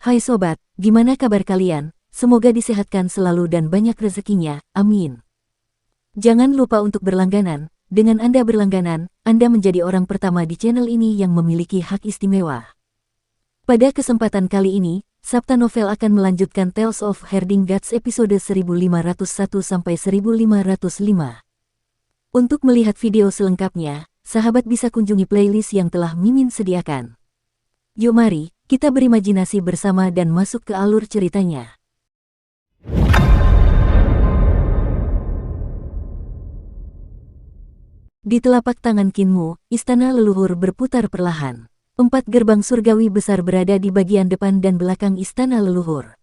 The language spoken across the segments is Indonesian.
Hai sobat, gimana kabar kalian? Semoga disehatkan selalu dan banyak rezekinya, amin. Jangan lupa untuk berlangganan. Dengan Anda berlangganan, Anda menjadi orang pertama di channel ini yang memiliki hak istimewa. Pada kesempatan kali ini, Sabta Novel akan melanjutkan Tales of Herding Gods episode 1501-1505. Untuk melihat video selengkapnya, sahabat bisa kunjungi playlist yang telah Mimin sediakan. Yuk mari, kita berimajinasi bersama dan masuk ke alur ceritanya. Di telapak tangan Kinmu, istana leluhur berputar perlahan. 4 gerbang surgawi besar berada di bagian depan dan belakang istana leluhur.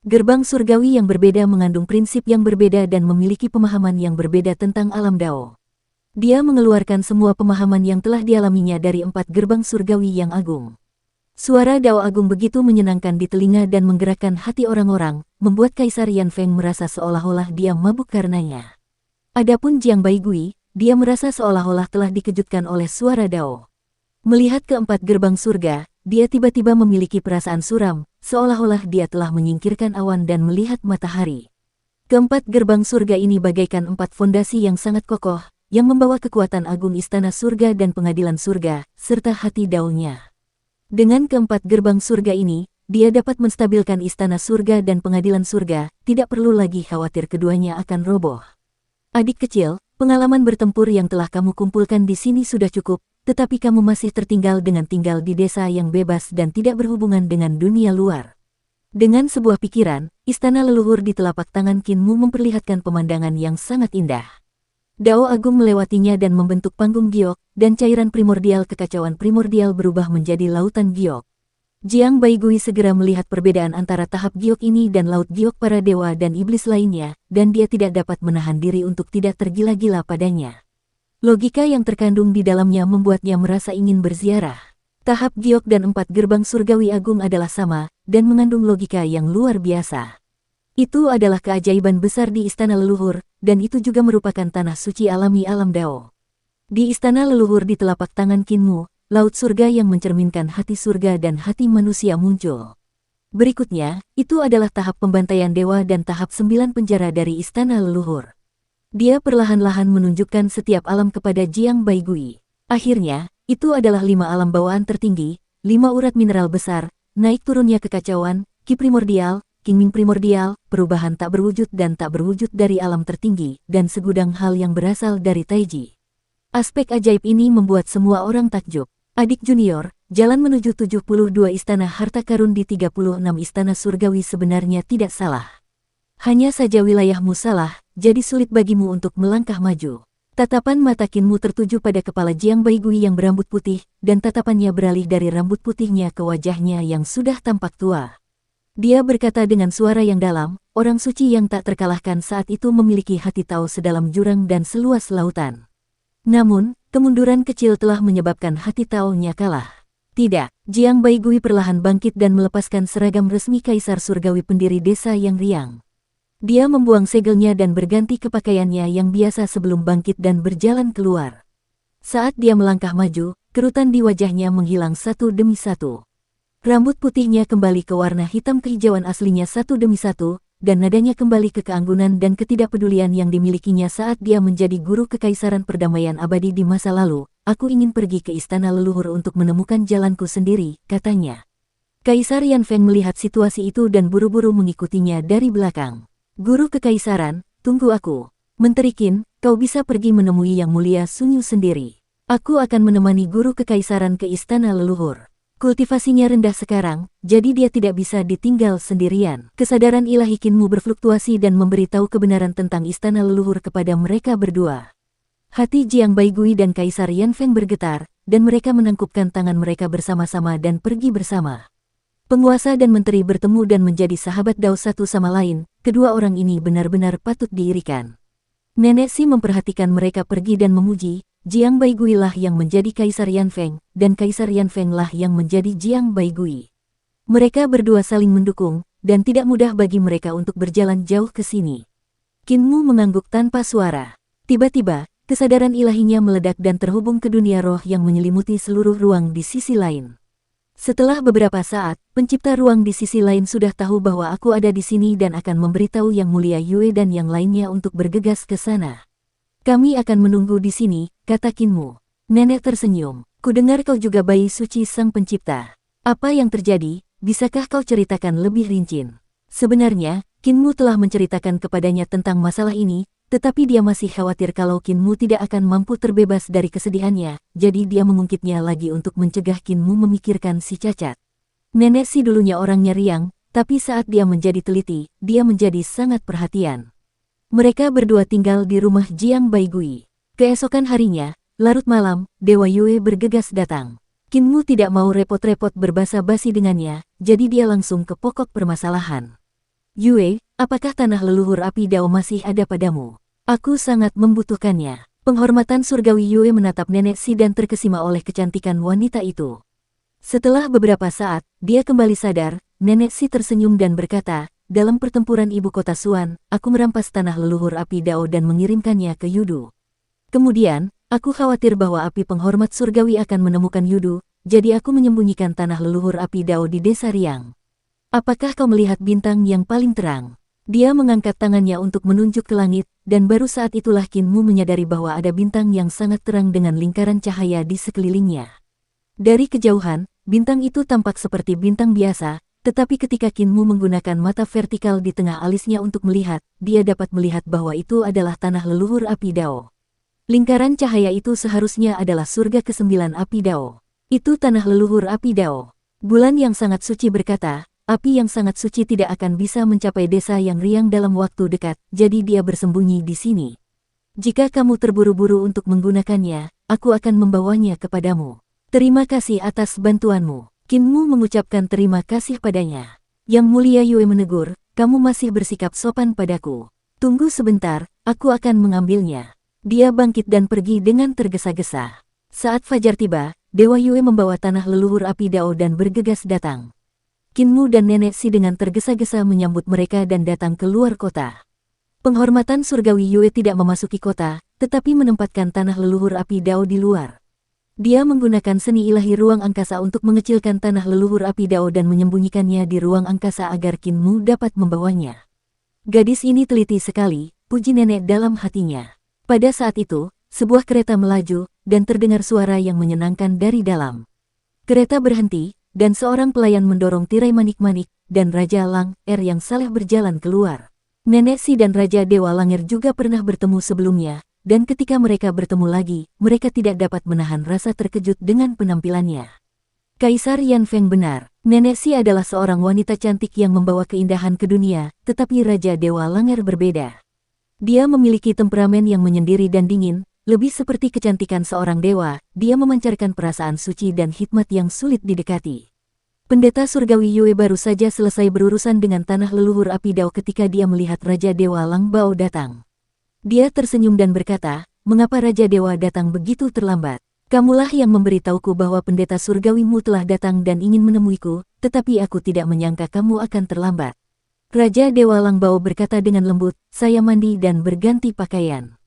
Gerbang surgawi yang berbeda mengandung prinsip yang berbeda dan memiliki pemahaman yang berbeda tentang alam Dao. Dia mengeluarkan semua pemahaman yang telah dialaminya dari 4 gerbang surgawi yang agung. Suara Dao Agung begitu menyenangkan di telinga dan menggerakkan hati orang-orang, membuat Kaisar Yan Feng merasa seolah-olah dia mabuk karenanya. Adapun Jiang Baigui, dia merasa seolah-olah telah dikejutkan oleh suara Dao. Melihat keempat gerbang surga, dia tiba-tiba memiliki perasaan suram, seolah-olah dia telah menyingkirkan awan dan melihat matahari. Keempat gerbang surga ini bagaikan 4 fondasi yang sangat kokoh, yang membawa kekuatan agung istana surga dan pengadilan surga, serta hati Dao-nya. Dengan keempat gerbang surga ini, dia dapat menstabilkan istana surga dan pengadilan surga, tidak perlu lagi khawatir keduanya akan roboh. Adik kecil, pengalaman bertempur yang telah kamu kumpulkan di sini sudah cukup, tetapi kamu masih tertinggal dengan tinggal di desa yang bebas dan tidak berhubungan dengan dunia luar. Dengan sebuah pikiran, istana leluhur di telapak tangan Kinmu memperlihatkan pemandangan yang sangat indah. Dao Agung melewatinya dan membentuk panggung giok, dan cairan primordial kekacauan primordial berubah menjadi lautan giok. Jiang Baigui segera melihat perbedaan antara tahap giok ini dan laut giok para dewa dan iblis lainnya, dan dia tidak dapat menahan diri untuk tidak tergila-gila padanya. Logika yang terkandung di dalamnya membuatnya merasa ingin berziarah. Tahap giok dan 4 gerbang surgawi agung adalah sama, dan mengandung logika yang luar biasa. Itu adalah keajaiban besar di istana leluhur, dan itu juga merupakan tanah suci alami alam Dao. Di istana leluhur di telapak tangan Kinmu, laut surga yang mencerminkan hati surga dan hati manusia muncul. Berikutnya, itu adalah tahap pembantaian dewa dan tahap 9 penjara dari istana leluhur. Dia perlahan-lahan menunjukkan setiap alam kepada Jiang Baigui. Akhirnya, itu adalah 5 alam bawaan tertinggi, 5 urat mineral besar, naik turunnya kekacauan, ki primordial, Qingming primordial, perubahan tak berwujud dan tak berwujud dari alam tertinggi, dan segudang hal yang berasal dari Taiji. Aspek ajaib ini membuat semua orang takjub. Adik junior, jalan menuju 72 istana harta karun di 36 istana surgawi sebenarnya tidak salah. Hanya saja wilayahmu salah, jadi sulit bagimu untuk melangkah maju. Tatapan mata Kinmu tertuju pada kepala Jiang Baigui yang berambut putih, dan tatapannya beralih dari rambut putihnya ke wajahnya yang sudah tampak tua. Dia berkata dengan suara yang dalam, orang suci yang tak terkalahkan saat itu memiliki hati tahu sedalam jurang dan seluas lautan. Namun, kemunduran kecil telah menyebabkan hati Tao-nya kalah. Tidak, Jiang Baigui perlahan bangkit dan melepaskan seragam resmi Kaisar Surgawi pendiri desa yang riang. Dia membuang segelnya dan berganti ke pakaiannya yang biasa sebelum bangkit dan berjalan keluar. Saat dia melangkah maju, kerutan di wajahnya menghilang satu demi satu. Rambut putihnya kembali ke warna hitam kehijauan aslinya satu demi satu, dan nadanya kembali ke keanggunan dan ketidakpedulian yang dimilikinya saat dia menjadi guru kekaisaran perdamaian abadi di masa lalu. Aku ingin pergi ke istana leluhur untuk menemukan jalanku sendiri, katanya. Kaisar Yan Feng melihat situasi itu dan buru-buru mengikutinya dari belakang. Guru kekaisaran, tunggu aku. Menteri Qin, kau bisa pergi menemui Yang Mulia Sunyu sendiri. Aku akan menemani guru kekaisaran ke istana leluhur. Kultivasinya rendah sekarang, jadi dia tidak bisa ditinggal sendirian. Kesadaran ilahi Kinmu berfluktuasi dan memberitahu kebenaran tentang istana leluhur kepada mereka berdua. Hati Jiang Baigui dan Kaisar Yan Feng bergetar, dan mereka menangkupkan tangan mereka bersama-sama dan pergi bersama. Penguasa dan menteri bertemu dan menjadi sahabat Dao satu sama lain, kedua orang ini benar-benar patut diirikan. Nenek Si memperhatikan mereka pergi dan memuji. Jiang Baigui lah yang menjadi Kaisar Yan Feng, dan Kaisar Yan Feng lah yang menjadi Jiang Baigui. Mereka berdua saling mendukung, dan tidak mudah bagi mereka untuk berjalan jauh ke sini. Kinmu mengangguk tanpa suara. Tiba-tiba, kesadaran ilahinya meledak dan terhubung ke dunia roh yang menyelimuti seluruh ruang di sisi lain. Setelah beberapa saat, pencipta ruang di sisi lain sudah tahu bahwa aku ada di sini dan akan memberitahu Yang Mulia Yue dan yang lainnya untuk bergegas ke sana. Kami akan menunggu di sini, kata Qinmu. Nenek tersenyum. Kudengar kau juga bayi suci sang pencipta. Apa yang terjadi, bisakah kau ceritakan lebih rinci? Sebenarnya, Qinmu telah menceritakan kepadanya tentang masalah ini, tetapi dia masih khawatir kalau Qinmu tidak akan mampu terbebas dari kesedihannya, jadi dia mengungkitnya lagi untuk mencegah Qinmu memikirkan si cacat. Nenek si dulunya orangnya riang, tapi saat dia menjadi teliti, dia menjadi sangat perhatian. Mereka berdua tinggal di rumah Jiang Baigui. Keesokan harinya, larut malam, Dewa Yue bergegas datang. Qinmu tidak mau repot-repot berbasa-basi dengannya, jadi dia langsung ke pokok permasalahan. Yue, apakah tanah leluhur api Dao masih ada padamu? Aku sangat membutuhkannya. Penghormatan surgawi Yue menatap nenek si dan terkesima oleh kecantikan wanita itu. Setelah beberapa saat, dia kembali sadar, nenek si tersenyum dan berkata, dalam pertempuran ibu kota Suan, aku merampas tanah leluhur api Dao dan mengirimkannya ke Yudu. Kemudian, aku khawatir bahwa api penghormat surgawi akan menemukan Yudu, jadi aku menyembunyikan tanah leluhur api Dao di desa Riang. Apakah kau melihat bintang yang paling terang? Dia mengangkat tangannya untuk menunjuk ke langit, dan baru saat itulah Qinmu menyadari bahwa ada bintang yang sangat terang dengan lingkaran cahaya di sekelilingnya. Dari kejauhan, bintang itu tampak seperti bintang biasa, tetapi ketika Qinmu menggunakan mata vertikal di tengah alisnya untuk melihat, dia dapat melihat bahwa itu adalah tanah leluhur api Dao. Lingkaran cahaya itu seharusnya adalah surga ke-9 api Dao. Itu tanah leluhur api Dao. Bulan yang sangat suci berkata, api yang sangat suci tidak akan bisa mencapai desa yang riang dalam waktu dekat, jadi dia bersembunyi di sini. Jika kamu terburu-buru untuk menggunakannya, aku akan membawanya kepadamu. Terima kasih atas bantuanmu. Qinmu mengucapkan terima kasih padanya. Yang Mulia Yue menegur, kamu masih bersikap sopan padaku. Tunggu sebentar, aku akan mengambilnya. Dia bangkit dan pergi dengan tergesa-gesa. Saat fajar tiba, Dewa Yue membawa tanah leluhur api Dao dan bergegas datang. Qinmu dan nenek si dengan tergesa-gesa menyambut mereka dan datang ke luar kota. Penghormatan surgawi Yue tidak memasuki kota, tetapi menempatkan tanah leluhur api Dao di luar. Dia menggunakan seni ilahi ruang angkasa untuk mengecilkan tanah leluhur api Dao dan menyembunyikannya di ruang angkasa agar Qinmu dapat membawanya. Gadis ini teliti sekali, puji nenek dalam hatinya. Pada saat itu, sebuah kereta melaju, dan terdengar suara yang menyenangkan dari dalam. Kereta berhenti, dan seorang pelayan mendorong tirai manik-manik, dan Raja Lang yang saleh berjalan keluar. Nenek si dan Raja Dewa Langir juga pernah bertemu sebelumnya, dan ketika mereka bertemu lagi, mereka tidak dapat menahan rasa terkejut dengan penampilannya. Kaisar Yan Feng benar, nenek si adalah seorang wanita cantik yang membawa keindahan ke dunia, tetapi Raja Dewa Langir berbeda. Dia memiliki temperamen yang menyendiri dan dingin, lebih seperti kecantikan seorang dewa, dia memancarkan perasaan suci dan hikmat yang sulit didekati. Pendeta surgawi Yue baru saja selesai berurusan dengan tanah leluhur api Dao ketika dia melihat Raja Dewa Lang Bao datang. Dia tersenyum dan berkata, mengapa Raja Dewa datang begitu terlambat? Kamulah yang memberitahuku bahwa pendeta surgawimu telah datang dan ingin menemuiku, tetapi aku tidak menyangka kamu akan terlambat. Raja Dewa Lang Bao berkata dengan lembut, saya mandi dan berganti pakaian.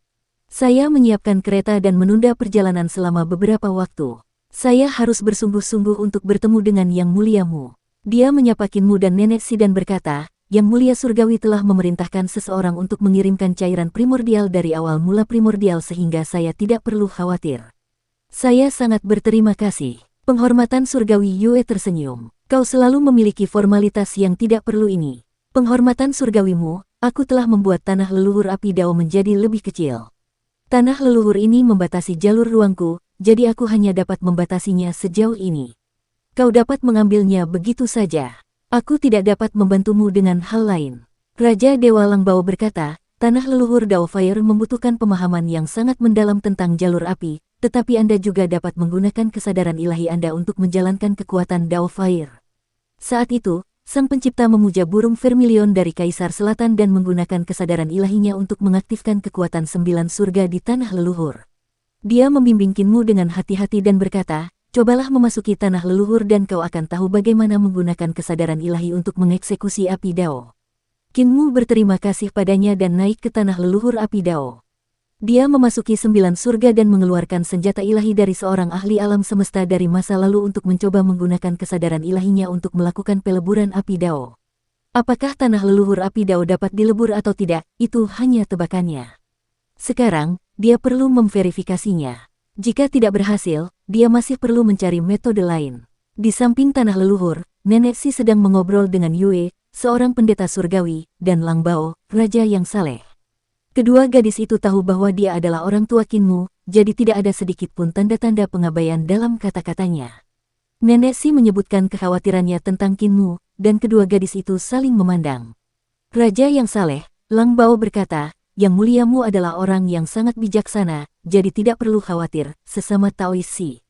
Saya menyiapkan kereta dan menunda perjalanan selama beberapa waktu. Saya harus bersungguh-sungguh untuk bertemu dengan Yang Muliamu. Dia menyapa Qinmu dan nenek si dan berkata, Yang Mulia Surgawi telah memerintahkan seseorang untuk mengirimkan cairan primordial dari awal mula primordial sehingga saya tidak perlu khawatir. Saya sangat berterima kasih. Penghormatan surgawi Yue tersenyum. Kau selalu memiliki formalitas yang tidak perlu ini. Penghormatan surgawimu, aku telah membuat tanah leluhur api Dao menjadi lebih kecil. Tanah leluhur ini membatasi jalur ruangku, jadi aku hanya dapat membatasinya sejauh ini. Kau dapat mengambilnya begitu saja. Aku tidak dapat membantumu dengan hal lain. Raja Dewa Lang Bao berkata, tanah leluhur Dao Fire membutuhkan pemahaman yang sangat mendalam tentang jalur api, tetapi Anda juga dapat menggunakan kesadaran ilahi Anda untuk menjalankan kekuatan Dao Fire. Saat itu, Sang Pencipta memuja burung vermilion dari Kaisar Selatan dan menggunakan kesadaran ilahinya untuk mengaktifkan kekuatan 9 surga di tanah leluhur. Dia membimbing Qinmu dengan hati-hati dan berkata, cobalah memasuki tanah leluhur dan kau akan tahu bagaimana menggunakan kesadaran ilahi untuk mengeksekusi api Dao. Qinmu berterima kasih padanya dan naik ke tanah leluhur api Dao. Dia memasuki 9 surga dan mengeluarkan senjata ilahi dari seorang ahli alam semesta dari masa lalu untuk mencoba menggunakan kesadaran ilahinya untuk melakukan peleburan api Dao. Apakah tanah leluhur api Dao dapat dilebur atau tidak, itu hanya tebakannya. Sekarang, dia perlu memverifikasinya. Jika tidak berhasil, dia masih perlu mencari metode lain. Di samping tanah leluhur, Nenek Si sedang mengobrol dengan Yue, seorang pendeta surgawi, dan Lang Bao, raja yang saleh. Kedua gadis itu tahu bahwa dia adalah orang tua Qinmu, jadi tidak ada sedikit pun tanda-tanda pengabaian dalam kata-katanya. Nenek Si menyebutkan kekhawatirannya tentang Qinmu, dan kedua gadis itu saling memandang. Raja yang saleh, Lang Bao berkata, Yang Muliamu adalah orang yang sangat bijaksana, jadi tidak perlu khawatir, sesama Taois Si.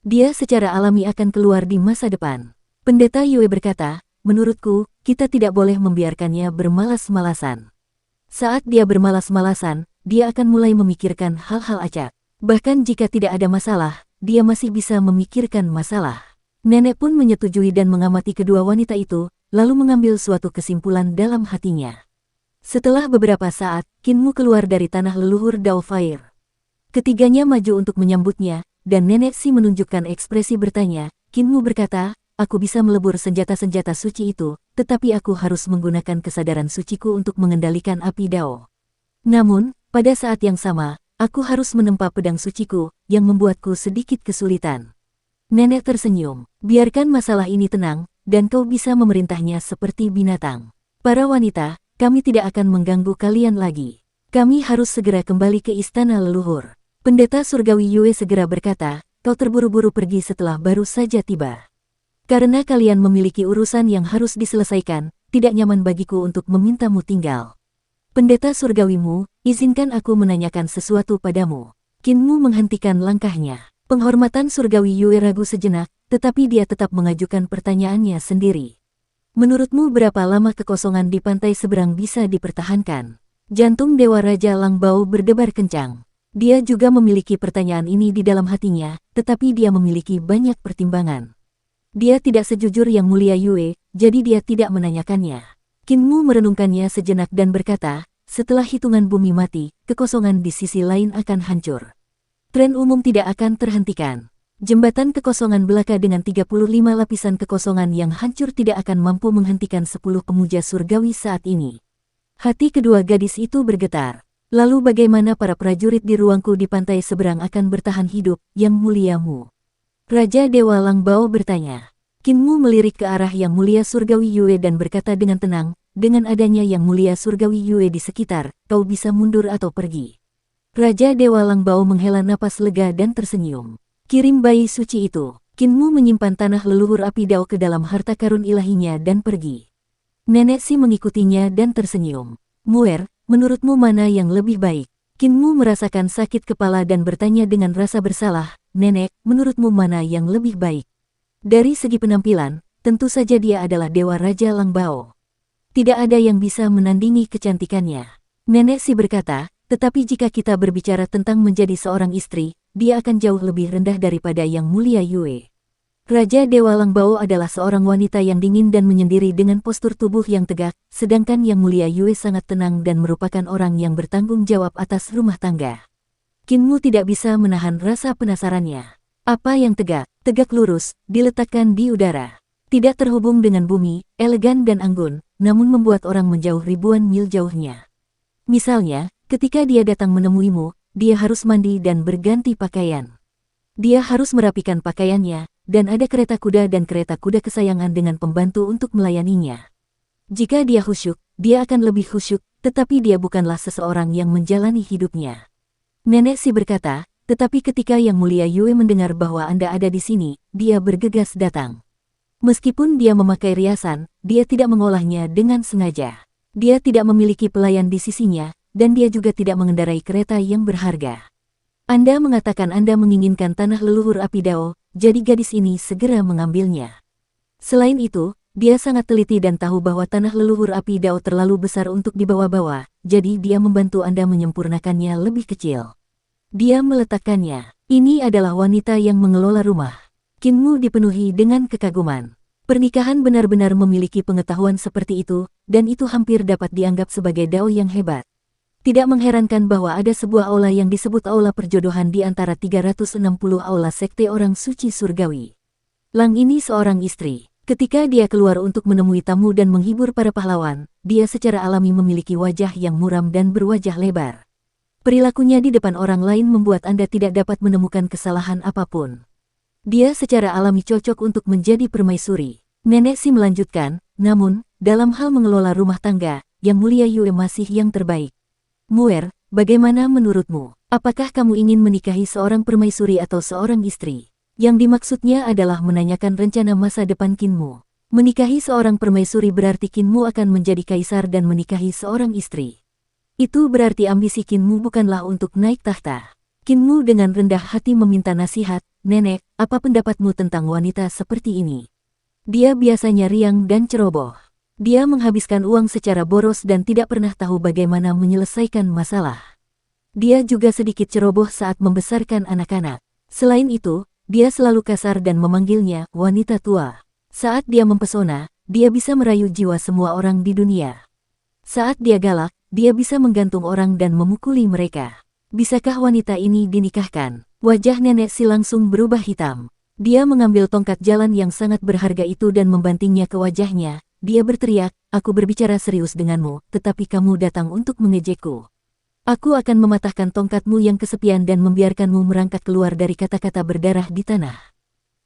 Dia secara alami akan keluar di masa depan. Pendeta Yue berkata, menurutku, kita tidak boleh membiarkannya bermalas-malasan. Saat dia bermalas-malasan, dia akan mulai memikirkan hal-hal acak. Bahkan jika tidak ada masalah, dia masih bisa memikirkan masalah. Nenek pun menyetujui dan mengamati kedua wanita itu, lalu mengambil suatu kesimpulan dalam hatinya. Setelah beberapa saat, Qinmu keluar dari tanah leluhur Dao Fire. Ketiganya maju untuk menyambutnya, dan Nenek Si menunjukkan ekspresi bertanya. Qinmu berkata, aku bisa melebur senjata-senjata suci itu, tetapi aku harus menggunakan kesadaran suciku untuk mengendalikan api Dao. Namun, pada saat yang sama, aku harus menempa pedang suciku, yang membuatku sedikit kesulitan. Nenek tersenyum, biarkan masalah ini tenang, dan kau bisa memerintahnya seperti binatang. Para wanita, kami tidak akan mengganggu kalian lagi. Kami harus segera kembali ke istana leluhur. Pendeta surgawi Yue segera berkata, kau terburu-buru pergi setelah baru saja tiba. Karena kalian memiliki urusan yang harus diselesaikan, tidak nyaman bagiku untuk memintamu tinggal. Pendeta surgawimu, izinkan aku menanyakan sesuatu padamu. Qinmu menghentikan langkahnya. Penghormatan surgawi Yue ragu sejenak, tetapi dia tetap mengajukan pertanyaannya sendiri. Menurutmu berapa lama kekosongan di pantai seberang bisa dipertahankan? Jantung Dewa Raja Lang Bao berdebar kencang. Dia juga memiliki pertanyaan ini di dalam hatinya, tetapi dia memiliki banyak pertimbangan. Dia tidak sejujur Yang Mulia Yue, jadi dia tidak menanyakannya. Qinmu merenungkannya sejenak dan berkata, setelah hitungan bumi mati, kekosongan di sisi lain akan hancur. Tren umum tidak akan terhentikan. Jembatan kekosongan belaka dengan 35 lapisan kekosongan yang hancur tidak akan mampu menghentikan 10 pemuja surgawi saat ini. Hati kedua gadis itu bergetar. Lalu bagaimana para prajurit di ruangku di pantai seberang akan bertahan hidup, Yang Muliamu? Raja Dewa Lang Bao bertanya. Qinmu melirik ke arah Yang Mulia Surgawi Yue dan berkata dengan tenang, dengan adanya Yang Mulia Surgawi Yue di sekitar, kau bisa mundur atau pergi. Raja Dewa Lang Bao menghela napas lega dan tersenyum. Kirim bayi suci itu. Qinmu menyimpan tanah leluhur api Dao ke dalam harta karun ilahinya dan pergi. Nenek Si mengikutinya dan tersenyum. Muer, menurutmu mana yang lebih baik? Qinmu merasakan sakit kepala dan bertanya dengan rasa bersalah, Nenek, menurutmu mana yang lebih baik? Dari segi penampilan, tentu saja dia adalah Dewa Raja Lang Bao. Tidak ada yang bisa menandingi kecantikannya. Nenek Si berkata, tetapi jika kita berbicara tentang menjadi seorang istri, dia akan jauh lebih rendah daripada Yang Mulia Yue. Raja Dewa Lang Bao adalah seorang wanita yang dingin dan menyendiri dengan postur tubuh yang tegak, sedangkan Yang Mulia Yue sangat tenang dan merupakan orang yang bertanggung jawab atas rumah tangga. Qinmu tidak bisa menahan rasa penasarannya. Apa yang tegak, tegak lurus, diletakkan di udara. Tidak terhubung dengan bumi, elegan dan anggun, namun membuat orang menjauh ribuan mil jauhnya. Misalnya, ketika dia datang menemuimu, dia harus mandi dan berganti pakaian. Dia harus merapikan pakaiannya, dan ada kereta kuda dan kereta kuda kesayangan dengan pembantu untuk melayaninya. Jika dia khusyuk, dia akan lebih khusyuk, tetapi dia bukanlah seseorang yang menjalani hidupnya. Nenek Si berkata, tetapi ketika Yang Mulia Yue mendengar bahwa Anda ada di sini, dia bergegas datang. Meskipun dia memakai riasan, dia tidak mengolahnya dengan sengaja. Dia tidak memiliki pelayan di sisinya, dan dia juga tidak mengendarai kereta yang berharga. Anda mengatakan Anda menginginkan tanah leluhur api Dao, jadi gadis ini segera mengambilnya. Selain itu, dia sangat teliti dan tahu bahwa tanah leluhur api Dao terlalu besar untuk dibawa-bawa, jadi dia membantu Anda menyempurnakannya lebih kecil. Dia meletakkannya. Ini adalah wanita yang mengelola rumah. Qinmu dipenuhi dengan kekaguman. Pernikahan benar-benar memiliki pengetahuan seperti itu, dan itu hampir dapat dianggap sebagai dao yang hebat. Tidak mengherankan bahwa ada sebuah aula yang disebut aula perjodohan di antara 360 aula sekte orang suci surgawi. Lang ini seorang istri. Ketika dia keluar untuk menemui tamu dan menghibur para pahlawan, dia secara alami memiliki wajah yang muram dan berwajah lebar. Perilakunya di depan orang lain membuat Anda tidak dapat menemukan kesalahan apapun. Dia secara alami cocok untuk menjadi permaisuri. Nenek Si melanjutkan, namun, dalam hal mengelola rumah tangga, Yang Mulia Yue masih yang terbaik. Muer, bagaimana menurutmu? Apakah kamu ingin menikahi seorang permaisuri atau seorang istri? Yang dimaksudnya adalah menanyakan rencana masa depan Kinmu. Menikahi seorang permaisuri berarti Kinmu akan menjadi kaisar dan menikahi seorang istri. Itu berarti ambisi Kinmu bukanlah untuk naik tahta. Kinmu dengan rendah hati meminta nasihat, Nenek, apa pendapatmu tentang wanita seperti ini? Dia biasanya riang dan ceroboh. Dia menghabiskan uang secara boros dan tidak pernah tahu bagaimana menyelesaikan masalah. Dia juga sedikit ceroboh saat membesarkan anak-anak. Selain itu, dia selalu kasar dan memanggilnya wanita tua. Saat dia mempesona, dia bisa merayu jiwa semua orang di dunia. Saat dia galak, dia bisa menggantung orang dan memukuli mereka. Bisakah wanita ini dinikahkan? Wajah Nenek Si langsung berubah hitam. Dia mengambil tongkat jalan yang sangat berharga itu dan membantingnya ke wajahnya. Dia berteriak, aku berbicara serius denganmu, tetapi kamu datang untuk mengejekku. Aku akan mematahkan tongkatmu yang kesepian dan membiarkanmu merangkak keluar dari kata-kata berdarah di tanah.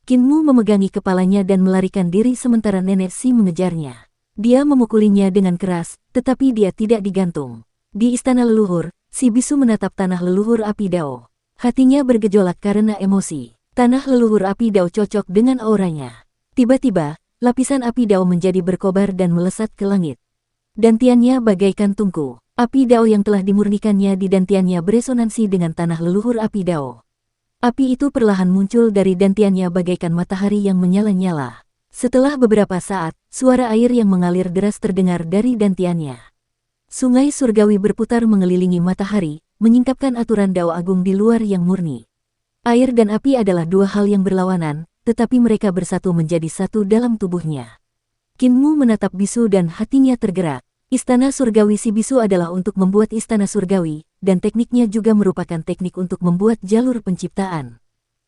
Kinmu memegangi kepalanya dan melarikan diri sementara Nenek Si mengejarnya. Dia memukulinya dengan keras, tetapi dia tidak digantung. Di istana leluhur, si bisu menatap tanah leluhur api Dao. Hatinya bergejolak karena emosi. Tanah leluhur api Dao cocok dengan auranya. Tiba-tiba, lapisan api Dao menjadi berkobar dan melesat ke langit. Dantiannya bagaikan tungku. Api Dao yang telah dimurnikannya di dantiannya beresonansi dengan tanah leluhur api Dao. Api itu perlahan muncul dari dantiannya bagaikan matahari yang menyala-nyala. Setelah beberapa saat, suara air yang mengalir deras terdengar dari dantiannya. Sungai surgawi berputar mengelilingi matahari, menyingkapkan aturan Dao Agung di luar yang murni. Air dan api adalah dua hal yang berlawanan, tetapi mereka bersatu menjadi satu dalam tubuhnya. Kinmu menatap bisu dan hatinya tergerak. Istana surgawi si bisu adalah untuk membuat istana surgawi, dan tekniknya juga merupakan teknik untuk membuat jalur penciptaan.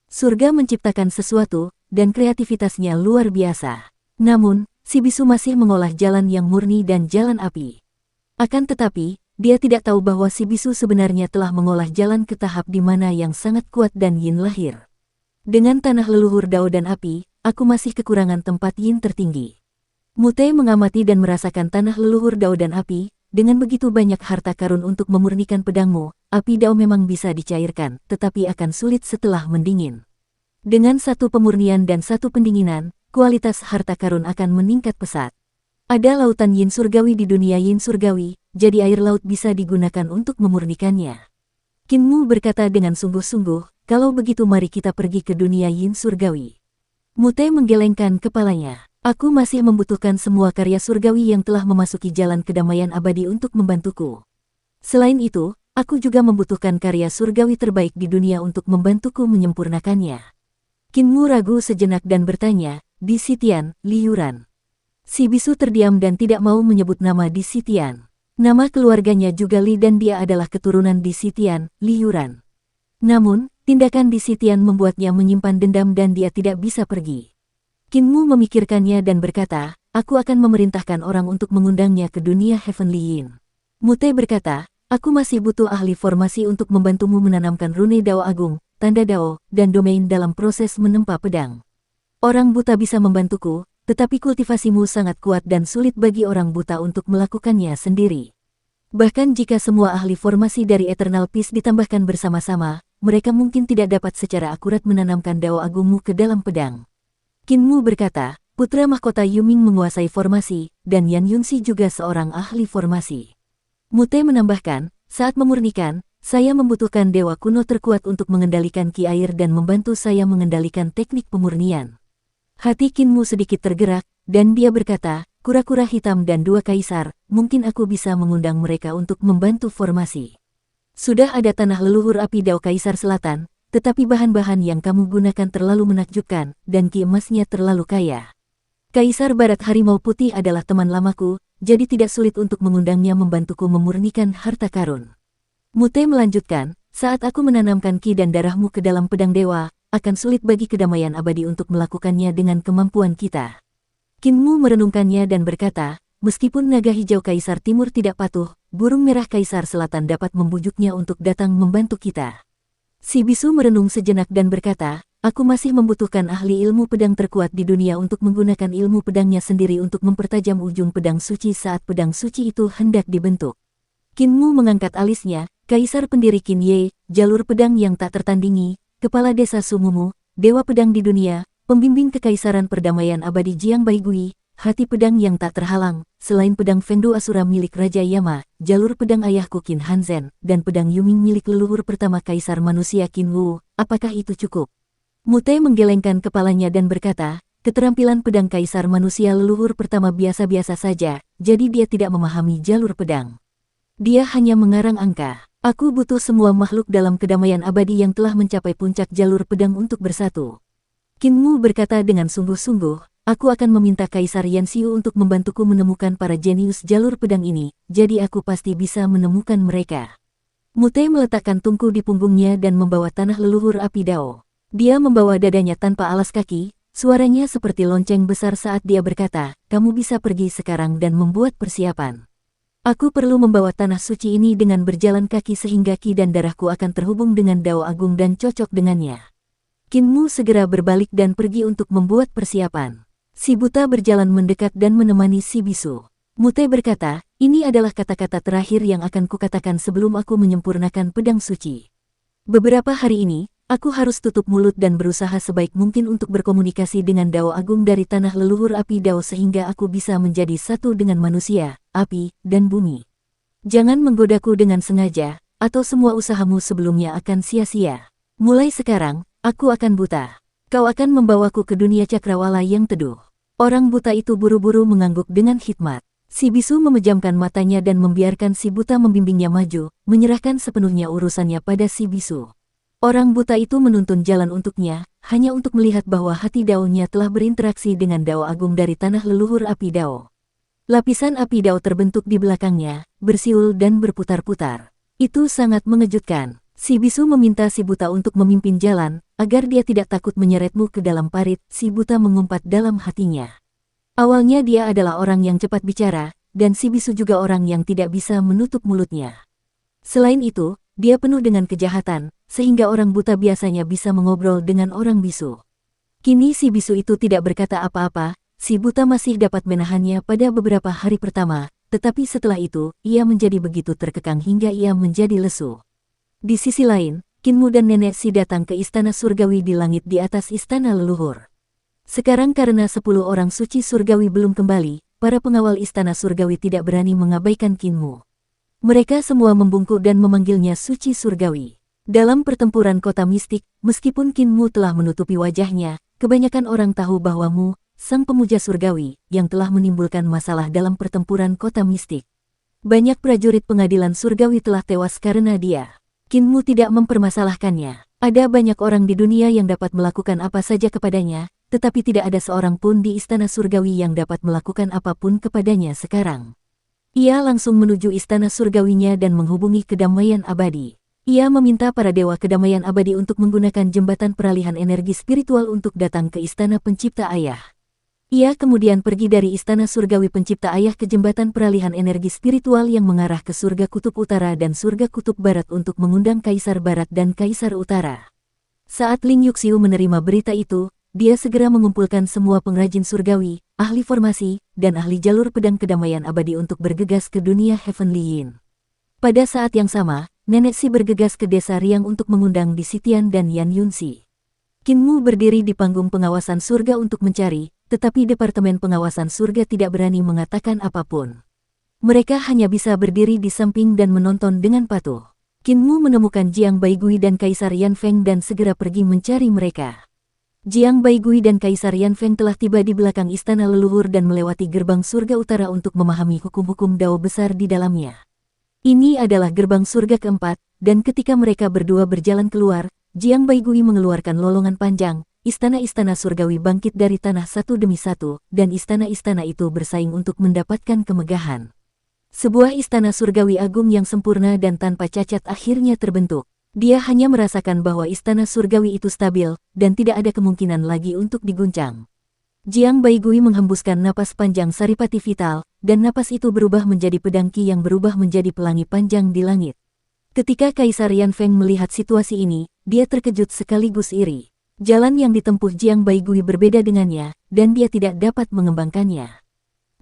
Surga menciptakan sesuatu, dan kreativitasnya luar biasa. Namun, si bisu masih mengolah jalan yang murni dan jalan api. Akan tetapi, dia tidak tahu bahwa si bisu sebenarnya telah mengolah jalan ke tahap di mana yang sangat kuat dan yin lahir. Dengan tanah leluhur Dao dan api, aku masih kekurangan tempat yin tertinggi. Mute mengamati dan merasakan tanah leluhur Dao dan api, dengan begitu banyak harta karun untuk memurnikan pedangmu, api Dao memang bisa dicairkan, tetapi akan sulit setelah mendingin. Dengan satu pemurnian dan satu pendinginan, kualitas harta karun akan meningkat pesat. Ada lautan yin surgawi di dunia yin surgawi, jadi air laut bisa digunakan untuk memurnikannya. Kinmu berkata dengan sungguh-sungguh, kalau begitu mari kita pergi ke dunia yin surgawi. Mute menggelengkan kepalanya. Aku masih membutuhkan semua karya surgawi yang telah memasuki jalan kedamaian abadi untuk membantuku. Selain itu, aku juga membutuhkan karya surgawi terbaik di dunia untuk membantuku menyempurnakannya. Kinmu ragu sejenak dan bertanya, Di Sitian, Liuran. Si bisu terdiam dan tidak mau menyebut nama Di Sitian. Nama keluarganya juga Li dan dia adalah keturunan Di Sitian, Liuran. Namun, tindakan Di Sitian membuatnya menyimpan dendam dan dia tidak bisa pergi. Kinmu memikirkannya dan berkata, aku akan memerintahkan orang untuk mengundangnya ke dunia Heavenly Yin. Mute berkata, aku masih butuh ahli formasi untuk membantumu menanamkan rune Dao Agung, tanda Dao, dan domain dalam proses menempa pedang. Orang buta bisa membantuku, tetapi kultivasimu sangat kuat dan sulit bagi orang buta untuk melakukannya sendiri. Bahkan jika semua ahli formasi dari Eternal Peace ditambahkan bersama-sama, mereka mungkin tidak dapat secara akurat menanamkan Dao Agungmu ke dalam pedang. Kinmu berkata, putra mahkota Yuming menguasai formasi, dan Yan Yunxi juga seorang ahli formasi. Mute menambahkan, saat memurnikan, saya membutuhkan dewa kuno terkuat untuk mengendalikan ki air dan membantu saya mengendalikan teknik pemurnian. Hati Kinmu sedikit tergerak, dan dia berkata, kura-kura hitam dan dua kaisar, mungkin aku bisa mengundang mereka untuk membantu formasi. Sudah ada tanah leluhur api Dao Kaisar Selatan, tetapi bahan-bahan yang kamu gunakan terlalu menakjubkan, dan ki emasnya terlalu kaya. Kaisar Barat Harimau Putih adalah teman lamaku, jadi tidak sulit untuk mengundangnya membantuku memurnikan harta karun. Mute melanjutkan, saat aku menanamkan ki dan darahmu ke dalam pedang dewa, akan sulit bagi kedamaian abadi untuk melakukannya dengan kemampuan kita. Kinmu merenungkannya dan berkata, meskipun naga hijau Kaisar Timur tidak patuh, burung merah Kaisar Selatan dapat membujuknya untuk datang membantu kita. Si bisu merenung sejenak dan berkata, aku masih membutuhkan ahli ilmu pedang terkuat di dunia untuk menggunakan ilmu pedangnya sendiri untuk mempertajam ujung pedang suci saat pedang suci itu hendak dibentuk. Kinmu mengangkat alisnya, Kaisar pendiri Qin Ye, jalur pedang yang tak tertandingi, kepala desa Sumumu, dewa pedang di dunia, pembimbing kekaisaran perdamaian abadi Jiang Baigui, hati pedang yang tak terhalang, selain pedang Fengdu Asura milik Raja Yama, jalur pedang ayahku Qin Hanzhen, dan pedang Yuming milik leluhur pertama Kaisar manusia Qin Wu, apakah itu cukup? Mute menggelengkan kepalanya dan berkata, keterampilan pedang Kaisar manusia leluhur pertama biasa-biasa saja, jadi dia tidak memahami jalur pedang. Dia hanya mengarang angka. Aku butuh semua makhluk dalam kedamaian abadi yang telah mencapai puncak jalur pedang untuk bersatu. Kinmu berkata dengan sungguh-sungguh, aku akan meminta Kaisar Yanxiu untuk membantuku menemukan para jenius jalur pedang ini, jadi aku pasti bisa menemukan mereka. Mute meletakkan tungku di punggungnya dan membawa tanah leluhur api Dao. Dia membawa dadanya tanpa alas kaki, suaranya seperti lonceng besar saat dia berkata, kamu bisa pergi sekarang dan membuat persiapan. Aku perlu membawa tanah suci ini dengan berjalan kaki sehingga ki dan darahku akan terhubung dengan Dao Agung dan cocok dengannya. Kinmu segera berbalik dan pergi untuk membuat persiapan. Si buta berjalan mendekat dan menemani si bisu. Mute berkata, ini adalah kata-kata terakhir yang akan kukatakan sebelum aku menyempurnakan pedang suci. Beberapa hari ini, aku harus tutup mulut dan berusaha sebaik mungkin untuk berkomunikasi dengan Dao Agung dari tanah leluhur api Dao sehingga aku bisa menjadi satu dengan manusia, api, dan bumi. Jangan menggodaku dengan sengaja, atau semua usahamu sebelumnya akan sia-sia. Mulai sekarang, aku akan buta. Kau akan membawaku ke dunia cakrawala yang teduh. Orang buta itu buru-buru mengangguk dengan hikmat. Si bisu memejamkan matanya dan membiarkan si buta membimbingnya maju, menyerahkan sepenuhnya urusannya pada si bisu. Orang buta itu menuntun jalan untuknya, hanya untuk melihat bahwa hati Dao-nya telah berinteraksi dengan Dao Agung dari tanah leluhur api Dao. Lapisan api Dao terbentuk di belakangnya, bersiul dan berputar-putar. Itu sangat mengejutkan. Si bisu meminta si buta untuk memimpin jalan, agar dia tidak takut menyeretmu ke dalam parit. Si buta mengumpat dalam hatinya. Awalnya dia adalah orang yang cepat bicara, dan si bisu juga orang yang tidak bisa menutup mulutnya. Selain itu, dia penuh dengan kejahatan, sehingga orang buta biasanya bisa mengobrol dengan orang bisu. Kini si bisu itu tidak berkata apa-apa, si buta masih dapat menahannya pada beberapa hari pertama, tetapi setelah itu, ia menjadi begitu terkekang hingga ia menjadi lesu. Di sisi lain, Kinmu dan Nenek Si datang ke istana surgawi di langit di atas istana leluhur. Sekarang karena 10 orang suci surgawi belum kembali, para pengawal istana surgawi tidak berani mengabaikan Kinmu. Mereka semua membungkuk dan memanggilnya suci surgawi. Dalam pertempuran kota mistik, meskipun Kinmu telah menutupi wajahnya, kebanyakan orang tahu bahwa Mu, sang pemuja surgawi, yang telah menimbulkan masalah dalam pertempuran kota mistik. Banyak prajurit pengadilan surgawi telah tewas karena dia. Kinmu tidak mempermasalahkannya. Ada banyak orang di dunia yang dapat melakukan apa saja kepadanya, tetapi tidak ada seorang pun di istana surgawi yang dapat melakukan apapun kepadanya sekarang. Ia langsung menuju istana surgawinya dan menghubungi kedamaian abadi. Ia meminta para dewa kedamaian abadi untuk menggunakan jembatan peralihan energi spiritual untuk datang ke istana pencipta ayah. Ia kemudian pergi dari istana surgawi pencipta ayah ke jembatan peralihan energi spiritual yang mengarah ke surga kutub utara dan surga kutub barat untuk mengundang Kaisar Barat dan Kaisar Utara. Saat Ling Yuxiu menerima berita itu, dia segera mengumpulkan semua pengrajin surgawi, ahli formasi, dan ahli jalur pedang kedamaian abadi untuk bergegas ke dunia Heavenly Yin. Pada saat yang sama, Nenek Si bergegas ke desa Riang untuk mengundang Di Sitian dan Yan Yunxi. Kinmu berdiri di panggung pengawasan surga untuk mencari, tetapi Departemen Pengawasan Surga tidak berani mengatakan apapun. Mereka hanya bisa berdiri di samping dan menonton dengan patuh. Kinmu menemukan Jiang Baigui dan Kaisar Yan Feng dan segera pergi mencari mereka. Jiang Baigui dan Kaisar Yan Feng telah tiba di belakang istana leluhur dan melewati gerbang surga utara untuk memahami hukum-hukum Dao besar di dalamnya. Ini adalah gerbang surga keempat, dan ketika mereka berdua berjalan keluar, Jiang Baigui mengeluarkan lolongan panjang, istana-istana surgawi bangkit dari tanah satu demi satu, dan istana-istana itu bersaing untuk mendapatkan kemegahan. Sebuah istana surgawi agung yang sempurna dan tanpa cacat akhirnya terbentuk. Dia hanya merasakan bahwa istana surgawi itu stabil, dan tidak ada kemungkinan lagi untuk diguncang. Jiang Baigui menghembuskan napas panjang saripati vital, dan napas itu berubah menjadi pedang Qi yang berubah menjadi pelangi panjang di langit. Ketika Kaisar Yan Feng melihat situasi ini, dia terkejut sekaligus iri. Jalan yang ditempuh Jiang Baigui berbeda dengannya, dan dia tidak dapat mengembangkannya.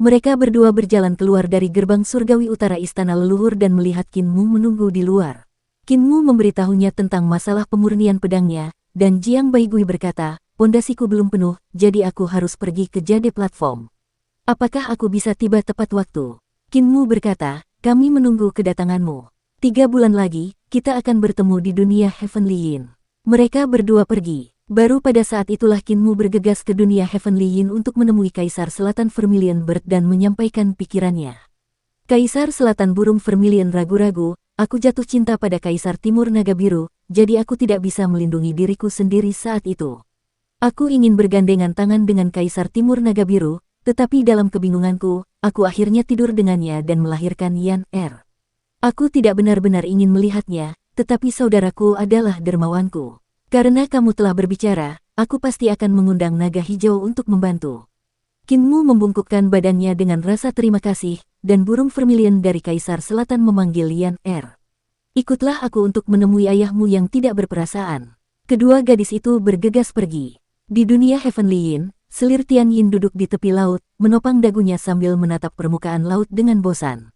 Mereka berdua berjalan keluar dari gerbang surgawi utara istana leluhur dan melihat Qin Mu menunggu di luar. Qin Mu memberitahunya tentang masalah pemurnian pedangnya, dan Jiang Baigui berkata, "Pondasiku belum penuh, jadi aku harus pergi ke jade platform. Apakah aku bisa tiba tepat waktu?" Qin Mu berkata, "Kami menunggu kedatanganmu. 3 bulan lagi, kita akan bertemu di dunia Heavenly Yin." Mereka berdua pergi. Baru pada saat itulah Qin Mu bergegas ke dunia Heavenly Yin untuk menemui Kaisar Selatan Vermilion Bird dan menyampaikan pikirannya. Kaisar Selatan Burung Vermilion ragu-ragu, "Aku jatuh cinta pada Kaisar Timur Naga Biru, jadi aku tidak bisa melindungi diriku sendiri saat itu. Aku ingin bergandengan tangan dengan Kaisar Timur Naga Biru, tetapi dalam kebingunganku, aku akhirnya tidur dengannya dan melahirkan Yan Er. Aku tidak benar-benar ingin melihatnya, tetapi saudaraku adalah dermawanku. Karena kamu telah berbicara, aku pasti akan mengundang naga hijau untuk membantu." Qin Mu membungkukkan badannya dengan rasa terima kasih, dan burung vermilion dari Kaisar Selatan memanggil Yan Er. "Ikutlah aku untuk menemui ayahmu yang tidak berperasaan." Kedua gadis itu bergegas pergi. Di dunia Heavenly Yin, selir Tian Yin duduk di tepi laut, menopang dagunya sambil menatap permukaan laut dengan bosan.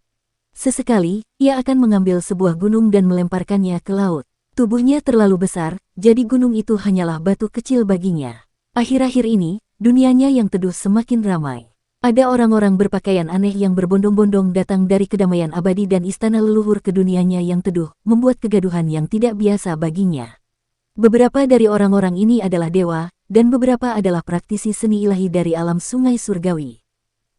Sesekali, ia akan mengambil sebuah gunung dan melemparkannya ke laut. Tubuhnya terlalu besar, jadi gunung itu hanyalah batu kecil baginya. Akhir-akhir ini, dunianya yang teduh semakin ramai. Ada orang-orang berpakaian aneh yang berbondong-bondong datang dari kedamaian abadi dan istana leluhur ke dunianya yang teduh, membuat kegaduhan yang tidak biasa baginya. Beberapa dari orang-orang ini adalah dewa, dan beberapa adalah praktisi seni ilahi dari alam sungai surgawi.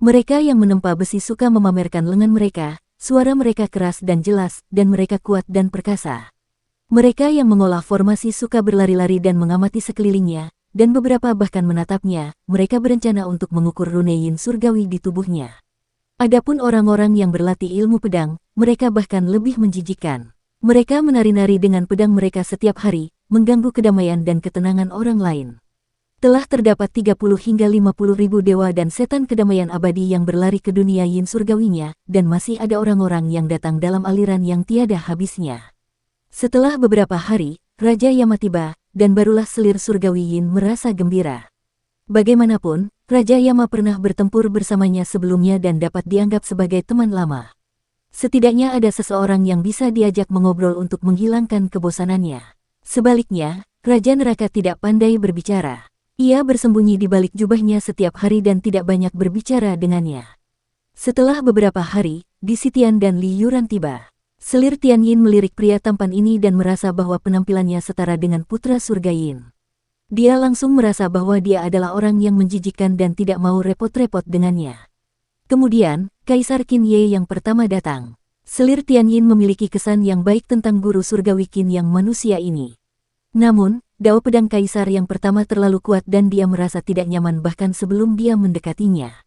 Mereka yang menempa besi suka memamerkan lengan mereka, suara mereka keras dan jelas, dan mereka kuat dan perkasa. Mereka yang mengolah formasi suka berlari-lari dan mengamati sekelilingnya, dan beberapa bahkan menatapnya. Mereka berencana untuk mengukur rune yin surgawi di tubuhnya. Adapun orang-orang yang berlatih ilmu pedang, mereka bahkan lebih menjijikkan. Mereka menari-nari dengan pedang mereka setiap hari, mengganggu kedamaian dan ketenangan orang lain. Telah terdapat 30 hingga 50 ribu dewa dan setan kedamaian abadi yang berlari ke dunia yin surgawinya, dan masih ada orang-orang yang datang dalam aliran yang tiada habisnya. Setelah beberapa hari, Raja Yama tiba, dan barulah selir surgawi Yin merasa gembira. Bagaimanapun, Raja Yama pernah bertempur bersamanya sebelumnya dan dapat dianggap sebagai teman lama. Setidaknya ada seseorang yang bisa diajak mengobrol untuk menghilangkan kebosanannya. Sebaliknya, Raja Neraka tidak pandai berbicara. Ia bersembunyi di balik jubahnya setiap hari dan tidak banyak berbicara dengannya. Setelah beberapa hari, Di Sitian dan Li Yuran tiba. Selir Tian Yin melirik pria tampan ini dan merasa bahwa penampilannya setara dengan putra surga Yin. Dia langsung merasa bahwa dia adalah orang yang menjijikkan dan tidak mau repot-repot dengannya. Kemudian, Kaisar Qin Ye yang pertama datang. Selir Tian Yin memiliki kesan yang baik tentang guru surgawi Qin yang manusia ini. Namun, dao pedang Kaisar yang pertama terlalu kuat dan dia merasa tidak nyaman bahkan sebelum dia mendekatinya.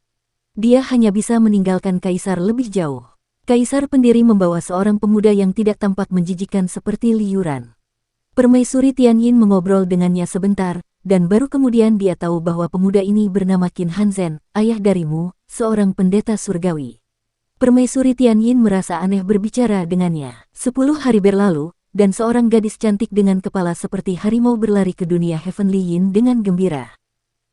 Dia hanya bisa meninggalkan Kaisar lebih jauh. Kaisar pendiri membawa seorang pemuda yang tidak tampak menjijikkan seperti Li Yuran. Permaisuri Tian Yin mengobrol dengannya sebentar, dan baru kemudian dia tahu bahwa pemuda ini bernama Qin Hanzhen, ayah darimu, seorang pendeta surgawi. Permaisuri Tian Yin merasa aneh berbicara dengannya. 10 hari berlalu, dan seorang gadis cantik dengan kepala seperti harimau berlari ke dunia Heavenly Yin dengan gembira.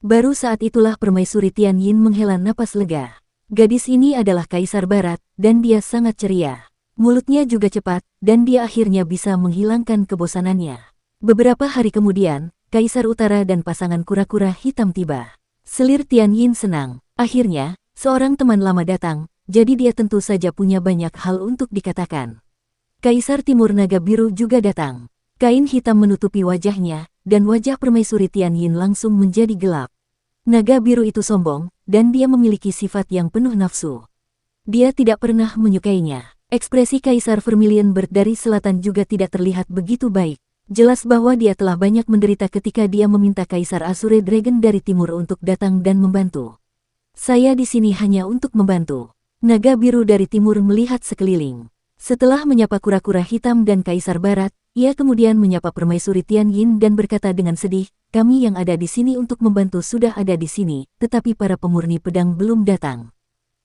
Baru saat itulah Permaisuri Tian Yin menghela napas lega. Gadis ini adalah Kaisar Barat, dan dia sangat ceria. Mulutnya juga cepat, dan dia akhirnya bisa menghilangkan kebosanannya. Beberapa hari kemudian, Kaisar Utara dan pasangan kura-kura hitam tiba. Selir Tian Yin senang. Akhirnya, seorang teman lama datang, jadi dia tentu saja punya banyak hal untuk dikatakan. Kaisar Timur Naga Biru juga datang. Kain hitam menutupi wajahnya, dan wajah Permaisuri Tian Yin langsung menjadi gelap. Naga biru itu sombong, dan dia memiliki sifat yang penuh nafsu. Dia tidak pernah menyukainya. Ekspresi Kaisar Vermilion Bird dari selatan juga tidak terlihat begitu baik. Jelas bahwa dia telah banyak menderita ketika dia meminta Kaisar Azure Dragon dari timur untuk datang dan membantu. "Saya di sini hanya untuk membantu. Naga biru dari timur melihat sekeliling. Setelah menyapa kura-kura hitam dan kaisar barat, ia kemudian menyapa permaisuri Tian Yin dan berkata dengan sedih, kami yang ada di sini untuk membantu sudah ada di sini, tetapi para pemurni pedang belum datang.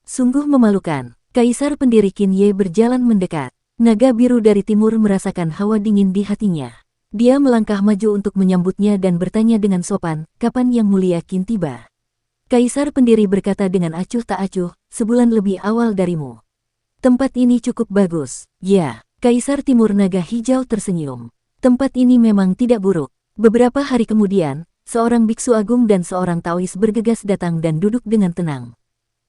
Sungguh memalukan. Kaisar pendiri Qin Ye berjalan mendekat. Naga biru dari timur merasakan hawa dingin di hatinya. Dia melangkah maju untuk menyambutnya dan bertanya dengan sopan, kapan Yang Mulia Qin tiba? Kaisar pendiri berkata dengan acuh tak acuh, sebulan lebih awal darimu. Tempat ini cukup bagus. Ya, Kaisar Timur Naga Hijau tersenyum. Tempat ini memang tidak buruk. Beberapa hari kemudian, seorang biksu agung dan seorang Taois bergegas datang dan duduk dengan tenang.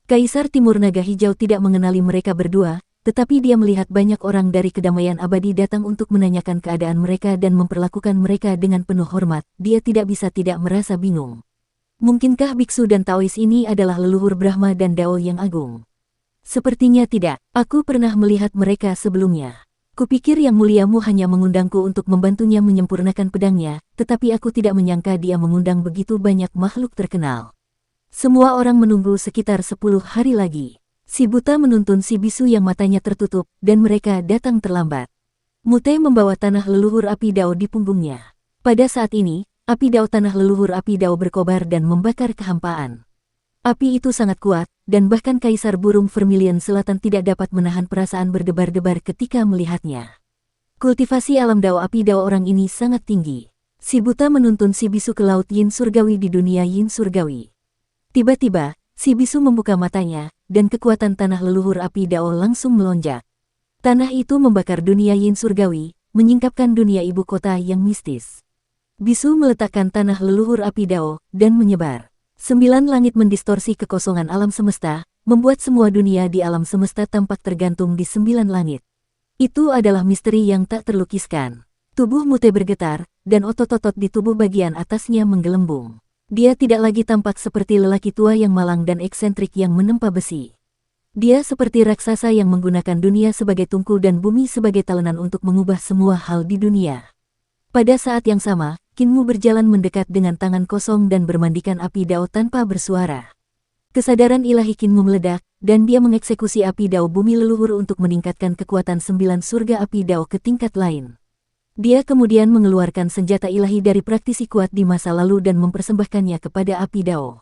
Kaisar Timur Naga Hijau tidak mengenali mereka berdua, tetapi dia melihat banyak orang dari kedamaian abadi datang untuk menanyakan keadaan mereka dan memperlakukan mereka dengan penuh hormat. Dia tidak bisa tidak merasa bingung. Mungkinkah biksu dan Taois ini adalah leluhur Brahma dan Dao yang agung? Sepertinya tidak. Aku pernah melihat mereka sebelumnya. Kupikir Yang Muliamu hanya mengundangku untuk membantunya menyempurnakan pedangnya, tetapi aku tidak menyangka dia mengundang begitu banyak makhluk terkenal. Semua orang menunggu sekitar 10 hari lagi. Si buta menuntun si bisu yang matanya tertutup, dan mereka datang terlambat. Mute membawa tanah leluhur api Dao di punggungnya. Pada saat ini, api Dao tanah leluhur api Dao berkobar dan membakar kehampaan. Api itu sangat kuat, dan bahkan Kaisar Burung Vermilion Selatan tidak dapat menahan perasaan berdebar-debar ketika melihatnya. Kultivasi alam Dao api Dao orang ini sangat tinggi. Si buta menuntun si bisu ke laut Yin Surgawi di dunia Yin Surgawi. Tiba-tiba, si bisu membuka matanya, dan kekuatan tanah leluhur api Dao langsung melonjak. Tanah itu membakar dunia Yin Surgawi, menyingkapkan dunia ibu kota yang mistis. Bisu meletakkan tanah leluhur api Dao, dan menyebar. 9 langit mendistorsi kekosongan alam semesta, membuat semua dunia di alam semesta tampak tergantung di 9 langit. Itu adalah misteri yang tak terlukiskan. Tubuh Mute bergetar, dan otot-otot di tubuh bagian atasnya menggelembung. Dia tidak lagi tampak seperti lelaki tua yang malang dan eksentrik yang menempa besi. Dia seperti raksasa yang menggunakan dunia sebagai tungku dan bumi sebagai talenan untuk mengubah semua hal di dunia. Pada saat yang sama, Qinmu berjalan mendekat dengan tangan kosong dan bermandikan api Dao tanpa bersuara. Kesadaran ilahi Qinmu meledak, dan dia mengeksekusi api Dao bumi leluhur untuk meningkatkan kekuatan 9 surga api Dao ke tingkat lain. Dia kemudian mengeluarkan senjata ilahi dari praktisi kuat di masa lalu dan mempersembahkannya kepada api Dao.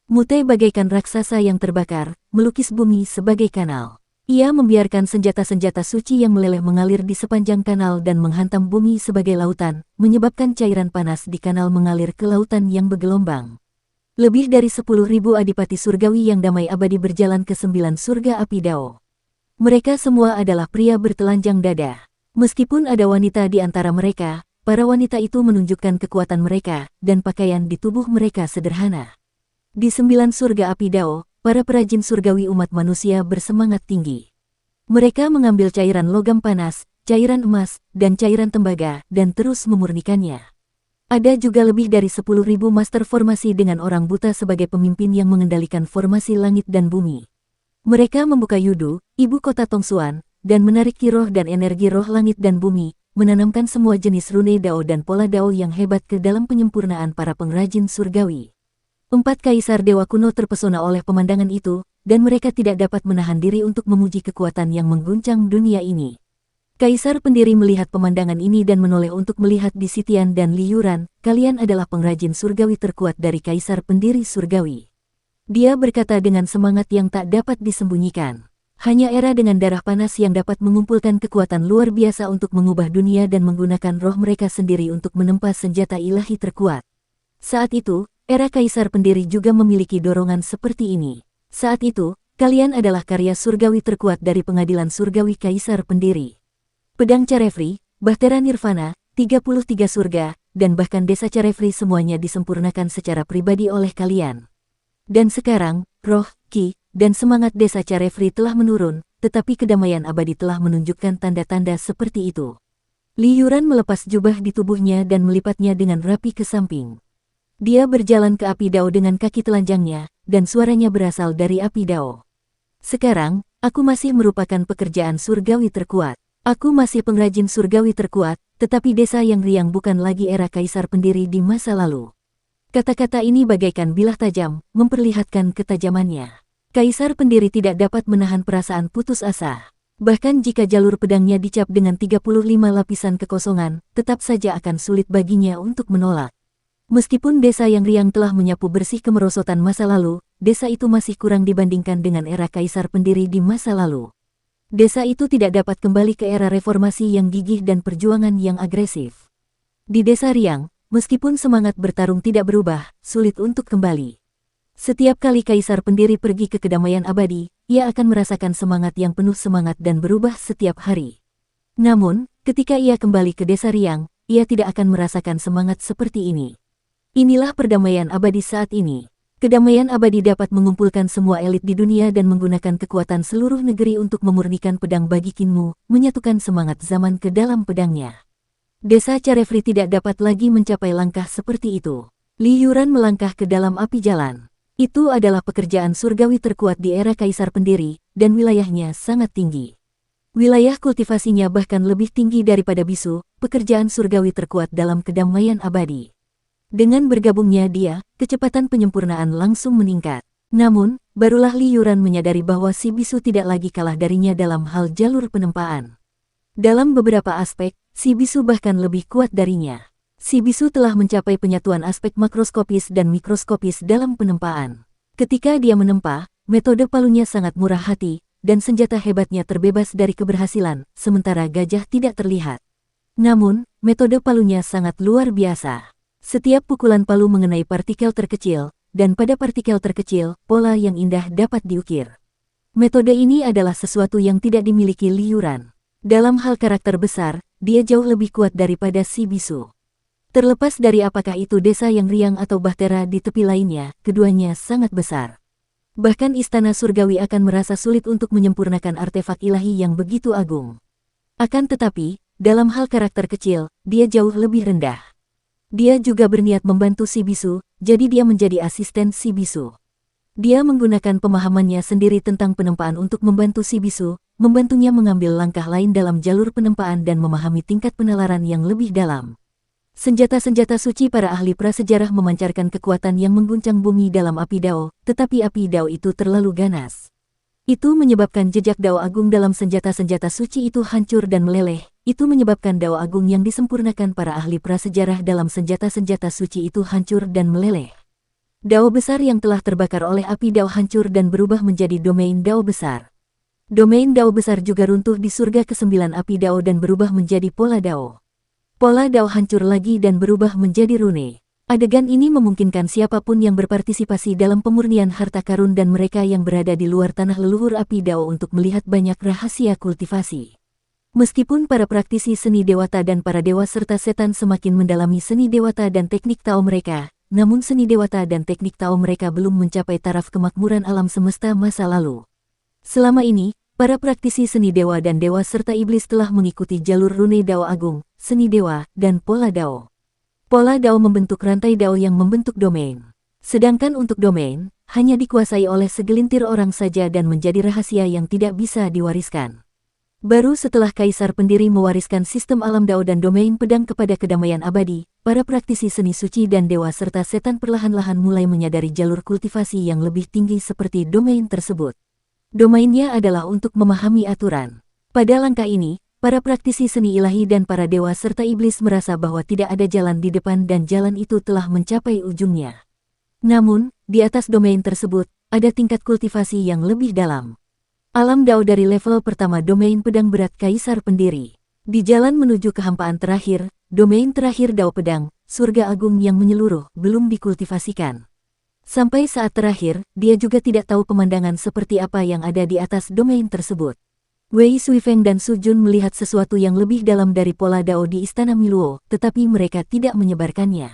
Mute bagaikan raksasa yang terbakar, melukis bumi sebagai kanal. Ia membiarkan senjata-senjata suci yang meleleh mengalir di sepanjang kanal dan menghantam bumi sebagai lautan, menyebabkan cairan panas di kanal mengalir ke lautan yang bergelombang. Lebih dari 10.000 adipati surgawi yang damai abadi berjalan ke 9 surga api Dao. Mereka semua adalah pria bertelanjang dada. Meskipun ada wanita di antara mereka, para wanita itu menunjukkan kekuatan mereka, dan pakaian di tubuh mereka sederhana. Di 9 surga api Dao, para perajin surgawi umat manusia bersemangat tinggi. Mereka mengambil cairan logam panas, cairan emas, dan cairan tembaga, dan terus memurnikannya. Ada juga lebih dari 10.000 master formasi dengan orang buta sebagai pemimpin yang mengendalikan formasi langit dan bumi. Mereka membuka Yudu, ibu kota Tongsuan, dan menarik ki roh dan energi roh langit dan bumi, menanamkan semua jenis rune Dao dan pola Dao yang hebat ke dalam penyempurnaan para pengrajin surgawi. 4 kaisar dewa kuno terpesona oleh pemandangan itu, dan mereka tidak dapat menahan diri untuk memuji kekuatan yang mengguncang dunia ini. Kaisar pendiri melihat pemandangan ini dan menoleh untuk melihat di Sitian dan Li Yuran, kalian adalah pengrajin surgawi terkuat dari kaisar pendiri surgawi. Dia berkata dengan semangat yang tak dapat disembunyikan. Hanya era dengan darah panas yang dapat mengumpulkan kekuatan luar biasa untuk mengubah dunia dan menggunakan roh mereka sendiri untuk menempa senjata ilahi terkuat. Saat itu, era kaisar pendiri juga memiliki dorongan seperti ini. Saat itu, kalian adalah karya surgawi terkuat dari pengadilan surgawi kaisar pendiri. Pedang Carefree, Bahtera Nirvana, 33 surga, dan bahkan desa Carefree semuanya disempurnakan secara pribadi oleh kalian. Dan sekarang, roh, ki, dan semangat desa Carefree telah menurun, tetapi kedamaian abadi telah menunjukkan tanda-tanda seperti itu. Li Yuran melepas jubah di tubuhnya dan melipatnya dengan rapi ke samping. Dia berjalan ke api Dao dengan kaki telanjangnya, dan suaranya berasal dari api Dao. Sekarang, aku masih merupakan pekerjaan surgawi terkuat. Aku masih pengrajin surgawi terkuat, tetapi desa yang riang bukan lagi era kaisar pendiri di masa lalu. Kata-kata ini bagaikan bilah tajam, memperlihatkan ketajamannya. Kaisar Pendiri tidak dapat menahan perasaan putus asa. Bahkan jika jalur pedangnya dicap dengan 35 lapisan kekosongan, tetap saja akan sulit baginya untuk menolak. Meskipun desa yang riang telah menyapu bersih kemerosotan masa lalu, desa itu masih kurang dibandingkan dengan era Kaisar Pendiri di masa lalu. Desa itu tidak dapat kembali ke era reformasi yang gigih dan perjuangan yang agresif. Di desa riang, meskipun semangat bertarung tidak berubah, sulit untuk kembali. Setiap kali Kaisar Pendiri pergi ke kedamaian abadi, ia akan merasakan semangat yang penuh semangat dan berubah setiap hari. Namun, ketika ia kembali ke desa riang, ia tidak akan merasakan semangat seperti ini. Inilah perdamaian abadi saat ini. Kedamaian abadi dapat mengumpulkan semua elit di dunia dan menggunakan kekuatan seluruh negeri untuk memurnikan pedang bagi Kinmu, menyatukan semangat zaman ke dalam pedangnya. Desa Carefree tidak dapat lagi mencapai langkah seperti itu. Li Yuran melangkah ke dalam api jalan. Itu adalah pekerjaan surgawi terkuat di era Kaisar Pendiri, dan wilayahnya sangat tinggi. Wilayah kultivasinya bahkan lebih tinggi daripada bisu, pekerjaan surgawi terkuat dalam kedamaian abadi. Dengan bergabungnya dia, kecepatan penyempurnaan langsung meningkat. Namun, barulah Li Yuran menyadari bahwa si bisu tidak lagi kalah darinya dalam hal jalur penempaan. Dalam beberapa aspek, si bisu bahkan lebih kuat darinya. Si bisu telah mencapai penyatuan aspek makroskopis dan mikroskopis dalam penempaan. Ketika dia menempa, metode palunya sangat murah hati, dan senjata hebatnya terbebas dari keberhasilan, sementara gajah tidak terlihat. Namun, metode palunya sangat luar biasa. Setiap pukulan palu mengenai partikel terkecil, dan pada partikel terkecil, pola yang indah dapat diukir. Metode ini adalah sesuatu yang tidak dimiliki Li Yuran. Dalam hal karakter besar, dia jauh lebih kuat daripada si bisu. Terlepas dari apakah itu desa yang riang atau bahtera di tepi lainnya, keduanya sangat besar. Bahkan istana surgawi akan merasa sulit untuk menyempurnakan artefak ilahi yang begitu agung. Akan tetapi, dalam hal karakter kecil, dia jauh lebih rendah. Dia juga berniat membantu si bisu, jadi dia menjadi asisten si bisu. Dia menggunakan pemahamannya sendiri tentang penempaan untuk membantu si bisu, membantunya mengambil langkah lain dalam jalur penempaan dan memahami tingkat penalaran yang lebih dalam. Senjata-senjata suci para ahli prasejarah memancarkan kekuatan yang mengguncang bumi dalam api Dao, tetapi api Dao itu terlalu ganas. Itu menyebabkan jejak Dao Agung dalam senjata-senjata suci itu hancur dan meleleh. Itu menyebabkan Dao Agung yang disempurnakan para ahli prasejarah dalam senjata-senjata suci itu hancur dan meleleh. Dao besar yang telah terbakar oleh api Dao hancur dan berubah menjadi domain Dao besar. Domain Dao besar juga runtuh di surga ke-9 api Dao dan berubah menjadi pola Dao. Pola Dao hancur lagi dan berubah menjadi rune. Adegan ini memungkinkan siapapun yang berpartisipasi dalam pemurnian harta karun dan mereka yang berada di luar tanah leluhur api Dao untuk melihat banyak rahasia kultivasi. Meskipun para praktisi seni dewata dan para dewa serta setan semakin mendalami seni dewata dan teknik Tao mereka, namun seni dewata dan teknik Tao mereka belum mencapai taraf kemakmuran alam semesta masa lalu. Selama ini, para praktisi seni dewa dan dewa serta iblis telah mengikuti jalur rune Dao Agung, seni dewa, dan pola Dao. Pola Dao membentuk rantai Dao yang membentuk domain. Sedangkan untuk domain, hanya dikuasai oleh segelintir orang saja dan menjadi rahasia yang tidak bisa diwariskan. Baru setelah Kaisar Pendiri mewariskan sistem alam Dao dan domain pedang kepada kedamaian abadi, para praktisi seni suci dan dewa serta setan perlahan-lahan mulai menyadari jalur kultivasi yang lebih tinggi seperti domain tersebut. Domainnya adalah untuk memahami aturan. Pada langkah ini, para praktisi seni ilahi dan para dewa serta iblis merasa bahwa tidak ada jalan di depan dan jalan itu telah mencapai ujungnya. Namun, di atas domain tersebut, ada tingkat kultivasi yang lebih dalam. Alam Dao dari level pertama domain pedang berat Kaisar Pendiri. Di jalan menuju kehampaan terakhir, domain terakhir Dao pedang, surga agung yang menyeluruh, belum dikultivasikan. Sampai saat terakhir, dia juga tidak tahu pemandangan seperti apa yang ada di atas domain tersebut. Wei Suifeng dan Su Jun melihat sesuatu yang lebih dalam dari pola Dao di Istana Miluo, tetapi mereka tidak menyebarkannya.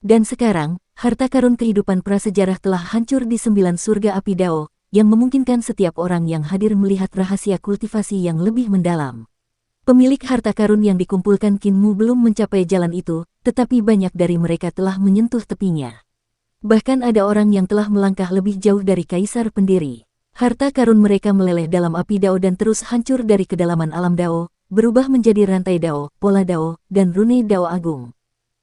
Dan sekarang, harta karun kehidupan prasejarah telah hancur di 9 surga api Dao, yang memungkinkan setiap orang yang hadir melihat rahasia kultivasi yang lebih mendalam. Pemilik harta karun yang dikumpulkan Kinmu belum mencapai jalan itu, tetapi banyak dari mereka telah menyentuh tepinya. Bahkan ada orang yang telah melangkah lebih jauh dari Kaisar Pendiri. Harta karun mereka meleleh dalam api Dao dan terus hancur dari kedalaman alam Dao, berubah menjadi rantai Dao, pola Dao, dan rune Dao Agung.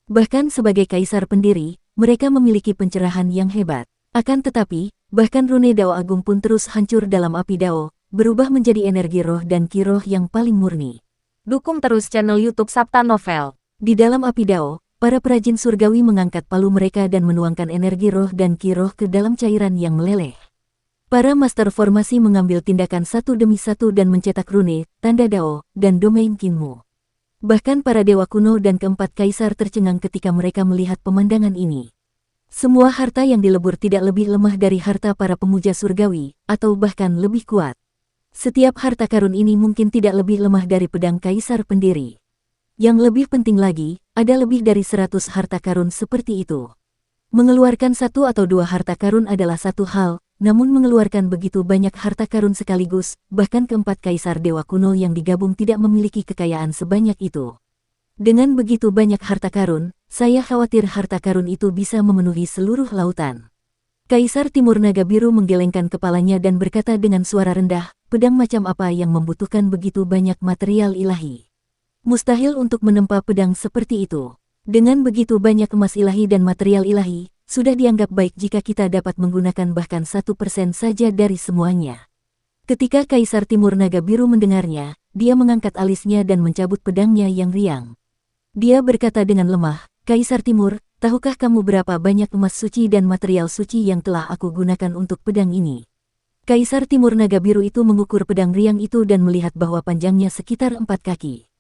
Bahkan sebagai Kaisar Pendiri, mereka memiliki pencerahan yang hebat. Akan tetapi, bahkan rune Dao Agung pun terus hancur dalam api Dao, berubah menjadi energi roh dan ki roh yang paling murni. Dukung terus channel YouTube Sabta Novel. Di dalam api Dao, para perajin surgawi mengangkat palu mereka dan menuangkan energi roh dan ki roh ke dalam cairan yang meleleh. Para master formasi mengambil tindakan satu demi satu dan mencetak rune, tanda Dao, dan domain Kinmu. Bahkan para dewa kuno dan keempat kaisar tercengang ketika mereka melihat pemandangan ini. Semua harta yang dilebur tidak lebih lemah dari harta para pemuja surgawi, atau bahkan lebih kuat. Setiap harta karun ini mungkin tidak lebih lemah dari pedang kaisar pendiri. Yang lebih penting lagi, ada lebih dari 100 harta karun seperti itu. Mengeluarkan satu atau dua harta karun adalah satu hal, namun mengeluarkan begitu banyak harta karun sekaligus, bahkan keempat kaisar dewa kuno yang digabung tidak memiliki kekayaan sebanyak itu. Dengan begitu banyak harta karun, saya khawatir harta karun itu bisa memenuhi seluruh lautan. Kaisar Timur Naga Biru menggelengkan kepalanya dan berkata dengan suara rendah, pedang macam apa yang membutuhkan begitu banyak material ilahi? Mustahil untuk menempa pedang seperti itu. Dengan begitu banyak emas ilahi dan material ilahi, sudah dianggap baik jika kita dapat menggunakan bahkan 1% saja dari semuanya. Ketika Kaisar Timur Naga Biru mendengarnya, dia mengangkat alisnya dan mencabut pedangnya yang riang. Dia berkata dengan lemah, Kaisar Timur, tahukah kamu berapa banyak emas suci dan material suci yang telah aku gunakan untuk pedang ini? Kaisar Timur Naga Biru itu mengukur pedang riang itu dan melihat bahwa panjangnya sekitar 4 kaki.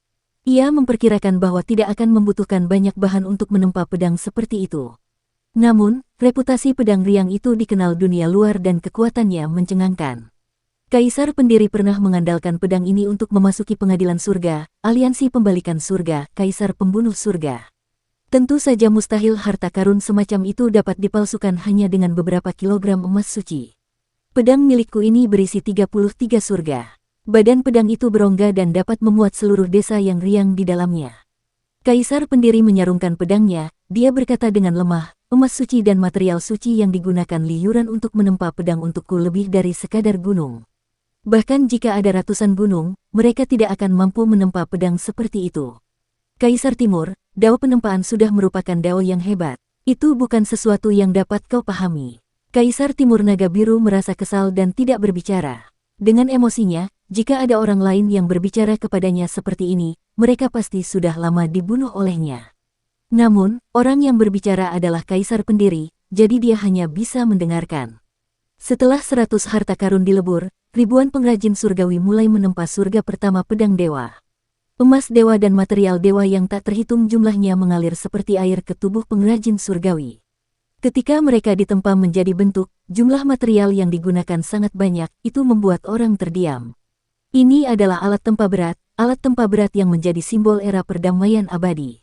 Ia memperkirakan bahwa tidak akan membutuhkan banyak bahan untuk menempa pedang seperti itu. Namun, reputasi pedang riang itu dikenal dunia luar dan kekuatannya mencengangkan. Kaisar pendiri pernah mengandalkan pedang ini untuk memasuki pengadilan surga, aliansi pembalikan surga, kaisar pembunuh surga. Tentu saja mustahil harta karun semacam itu dapat dipalsukan hanya dengan beberapa kilogram emas suci. Pedang milikku ini berisi 33 surga. Badan pedang itu berongga dan dapat memuat seluruh desa yang riang di dalamnya. Kaisar pendiri menyarungkan pedangnya, dia berkata dengan lemah, emas suci dan material suci yang digunakan liuran untuk menempa pedang untukku lebih dari sekadar gunung. Bahkan jika ada ratusan gunung, mereka tidak akan mampu menempa pedang seperti itu. Kaisar Timur, dao penempaan sudah merupakan dao yang hebat. Itu bukan sesuatu yang dapat kau pahami. Kaisar Timur Naga Biru merasa kesal dan tidak berbicara. Dengan emosinya, jika ada orang lain yang berbicara kepadanya seperti ini, mereka pasti sudah lama dibunuh olehnya. Namun, orang yang berbicara adalah Kaisar pendiri, jadi dia hanya bisa mendengarkan. Setelah 100 harta karun dilebur, ribuan pengrajin surgawi mulai menempa surga pertama pedang dewa. Emas dewa dan material dewa yang tak terhitung jumlahnya mengalir seperti air ke tubuh pengrajin surgawi. Ketika mereka ditempa menjadi bentuk, jumlah material yang digunakan sangat banyak, itu membuat orang terdiam. Ini adalah alat tempa berat yang menjadi simbol era perdamaian abadi.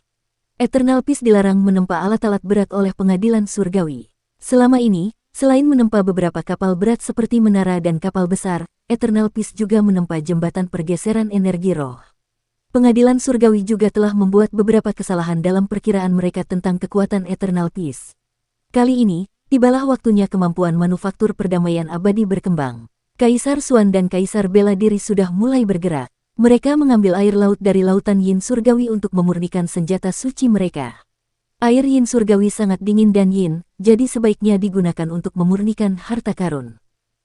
Eternal Peace dilarang menempa alat-alat berat oleh pengadilan surgawi. Selama ini, selain menempa beberapa kapal berat seperti menara dan kapal besar, Eternal Peace juga menempa jembatan pergeseran energi roh. Pengadilan surgawi juga telah membuat beberapa kesalahan dalam perkiraan mereka tentang kekuatan Eternal Peace. Kali ini, tibalah waktunya kemampuan manufaktur perdamaian abadi berkembang. Kaisar Suan dan Kaisar Bela Diri sudah mulai bergerak. Mereka mengambil air laut dari lautan Yin surgawi untuk memurnikan senjata suci mereka. Air Yin surgawi sangat dingin dan yin, jadi sebaiknya digunakan untuk memurnikan harta karun.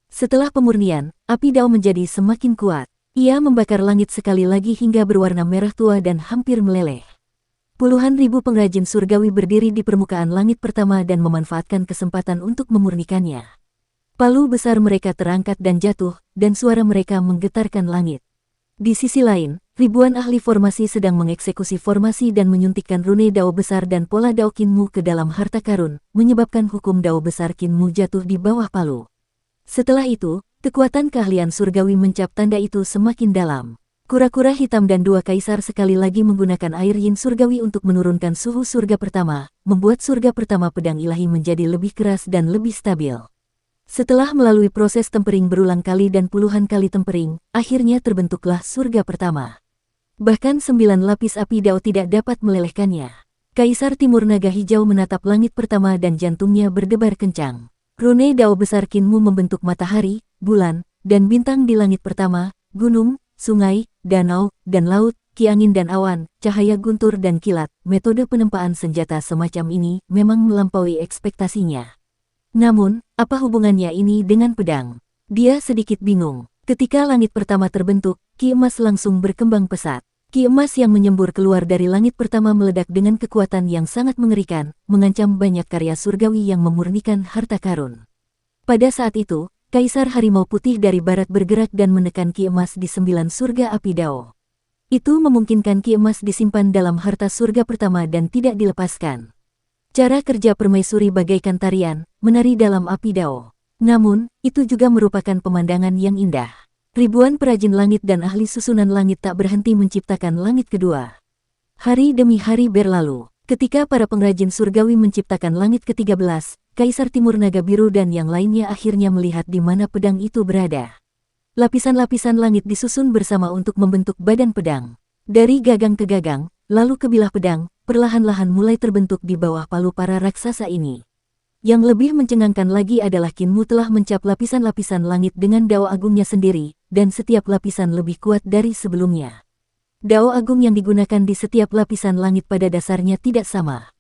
Setelah pemurnian, api dao menjadi semakin kuat. Ia membakar langit sekali lagi hingga berwarna merah tua dan hampir meleleh. Puluhan ribu pengrajin surgawi berdiri di permukaan langit pertama dan memanfaatkan kesempatan untuk memurnikannya. Palu besar mereka terangkat dan jatuh, dan suara mereka menggetarkan langit. Di sisi lain, ribuan ahli formasi sedang mengeksekusi formasi dan menyuntikkan rune dao besar dan pola dao Kinmu ke dalam harta karun, menyebabkan hukum dao besar Kinmu jatuh di bawah palu. Setelah itu, kekuatan keahlian surgawi mencap tanda itu semakin dalam. Kura-kura hitam dan dua kaisar sekali lagi menggunakan air yin surgawi untuk menurunkan suhu surga pertama, membuat surga pertama pedang ilahi menjadi lebih keras dan lebih stabil. Setelah melalui proses tempering berulang kali dan puluhan kali tempering, akhirnya terbentuklah surga pertama. Bahkan 9 lapis api dao tidak dapat melelehkannya. Kaisar Timur Naga Hijau menatap langit pertama dan jantungnya berdebar kencang. Rune dao besar Kinmu membentuk matahari, bulan, dan bintang di langit pertama, gunung, sungai, danau, dan laut, ki angin dan awan, cahaya guntur dan kilat. Metode penempaan senjata semacam ini memang melampaui ekspektasinya. Namun, apa hubungannya ini dengan pedang? Dia sedikit bingung. Ketika langit pertama terbentuk, ki emas langsung berkembang pesat. Ki emas yang menyembur keluar dari langit pertama meledak dengan kekuatan yang sangat mengerikan, mengancam banyak karya surgawi yang memurnikan harta karun. Pada saat itu, Kaisar Harimau Putih dari Barat bergerak dan menekan ki emas di 9 surga api Dao. Itu memungkinkan ki emas disimpan dalam harta surga pertama dan tidak dilepaskan. Cara kerja permaisuri bagaikan tarian, menari dalam api Dao. Namun, itu juga merupakan pemandangan yang indah. Ribuan perajin langit dan ahli susunan langit tak berhenti menciptakan langit kedua. Hari demi hari berlalu. Ketika para pengrajin surgawi menciptakan langit ke-13, Kaisar Timur Naga Biru dan yang lainnya akhirnya melihat di mana pedang itu berada. Lapisan-lapisan langit disusun bersama untuk membentuk badan pedang. Dari gagang ke gagang, lalu ke bilah pedang, perlahan-lahan mulai terbentuk di bawah palu para raksasa ini. Yang lebih mencengangkan lagi adalah Kinmu telah mencap lapisan-lapisan langit dengan dao agungnya sendiri, dan setiap lapisan lebih kuat dari sebelumnya. Dao agung yang digunakan di setiap lapisan langit pada dasarnya tidak sama.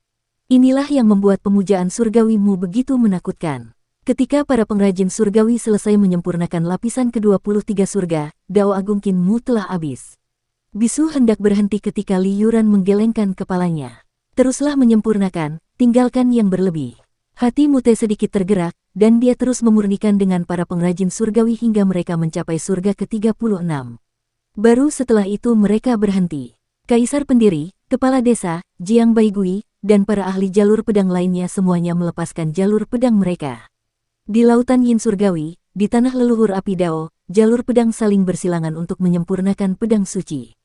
Inilah yang membuat pemujaan surgawimu begitu menakutkan. Ketika para pengrajin surgawi selesai menyempurnakan lapisan ke-23 surga, dao agung Kinmu telah habis. Bisu hendak berhenti ketika Li Yuran menggelengkan kepalanya. Teruslah menyempurnakan, tinggalkan yang berlebih. Hati Mute sedikit tergerak, dan dia terus memurnikan dengan para pengrajin surgawi hingga mereka mencapai surga ke-36. Baru setelah itu mereka berhenti. Kaisar Pendiri, Kepala Desa, Jiang Baigui, dan para ahli jalur pedang lainnya semuanya melepaskan jalur pedang mereka. Di lautan Yin Surgawi, di tanah leluhur api Dao, jalur pedang saling bersilangan untuk menyempurnakan pedang suci.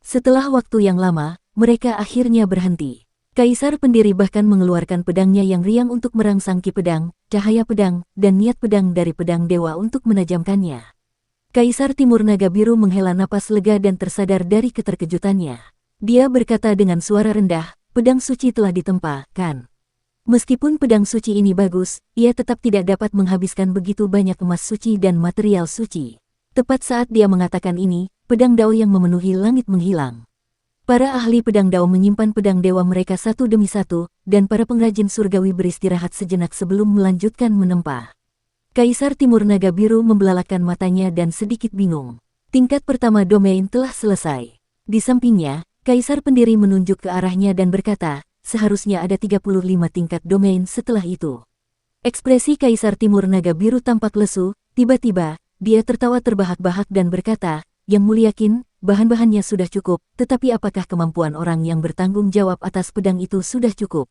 Setelah waktu yang lama, mereka akhirnya berhenti. Kaisar Pendiri bahkan mengeluarkan pedangnya yang riang untuk merangsang ki pedang, cahaya pedang, dan niat pedang dari pedang dewa untuk menajamkannya. Kaisar Timur Naga Biru menghela napas lega dan tersadar dari keterkejutannya. Dia berkata dengan suara rendah, pedang suci telah ditempa, kan? Meskipun pedang suci ini bagus, ia tetap tidak dapat menghabiskan begitu banyak emas suci dan material suci. Tepat saat dia mengatakan ini, pedang Dao yang memenuhi langit menghilang. Para ahli pedang Dao menyimpan pedang dewa mereka satu demi satu, dan para pengrajin surgawi beristirahat sejenak sebelum melanjutkan menempa. Kaisar Timur Naga Biru membelalakan matanya dan sedikit bingung. Tingkat pertama domain telah selesai. Di sampingnya, Kaisar Pendiri menunjuk ke arahnya dan berkata, seharusnya ada 35 tingkat domain setelah itu. Ekspresi Kaisar Timur Naga Biru tampak lesu, tiba-tiba, dia tertawa terbahak-bahak dan berkata, Yang Mulia Qin, bahan-bahannya sudah cukup, tetapi apakah kemampuan orang yang bertanggung jawab atas pedang itu sudah cukup?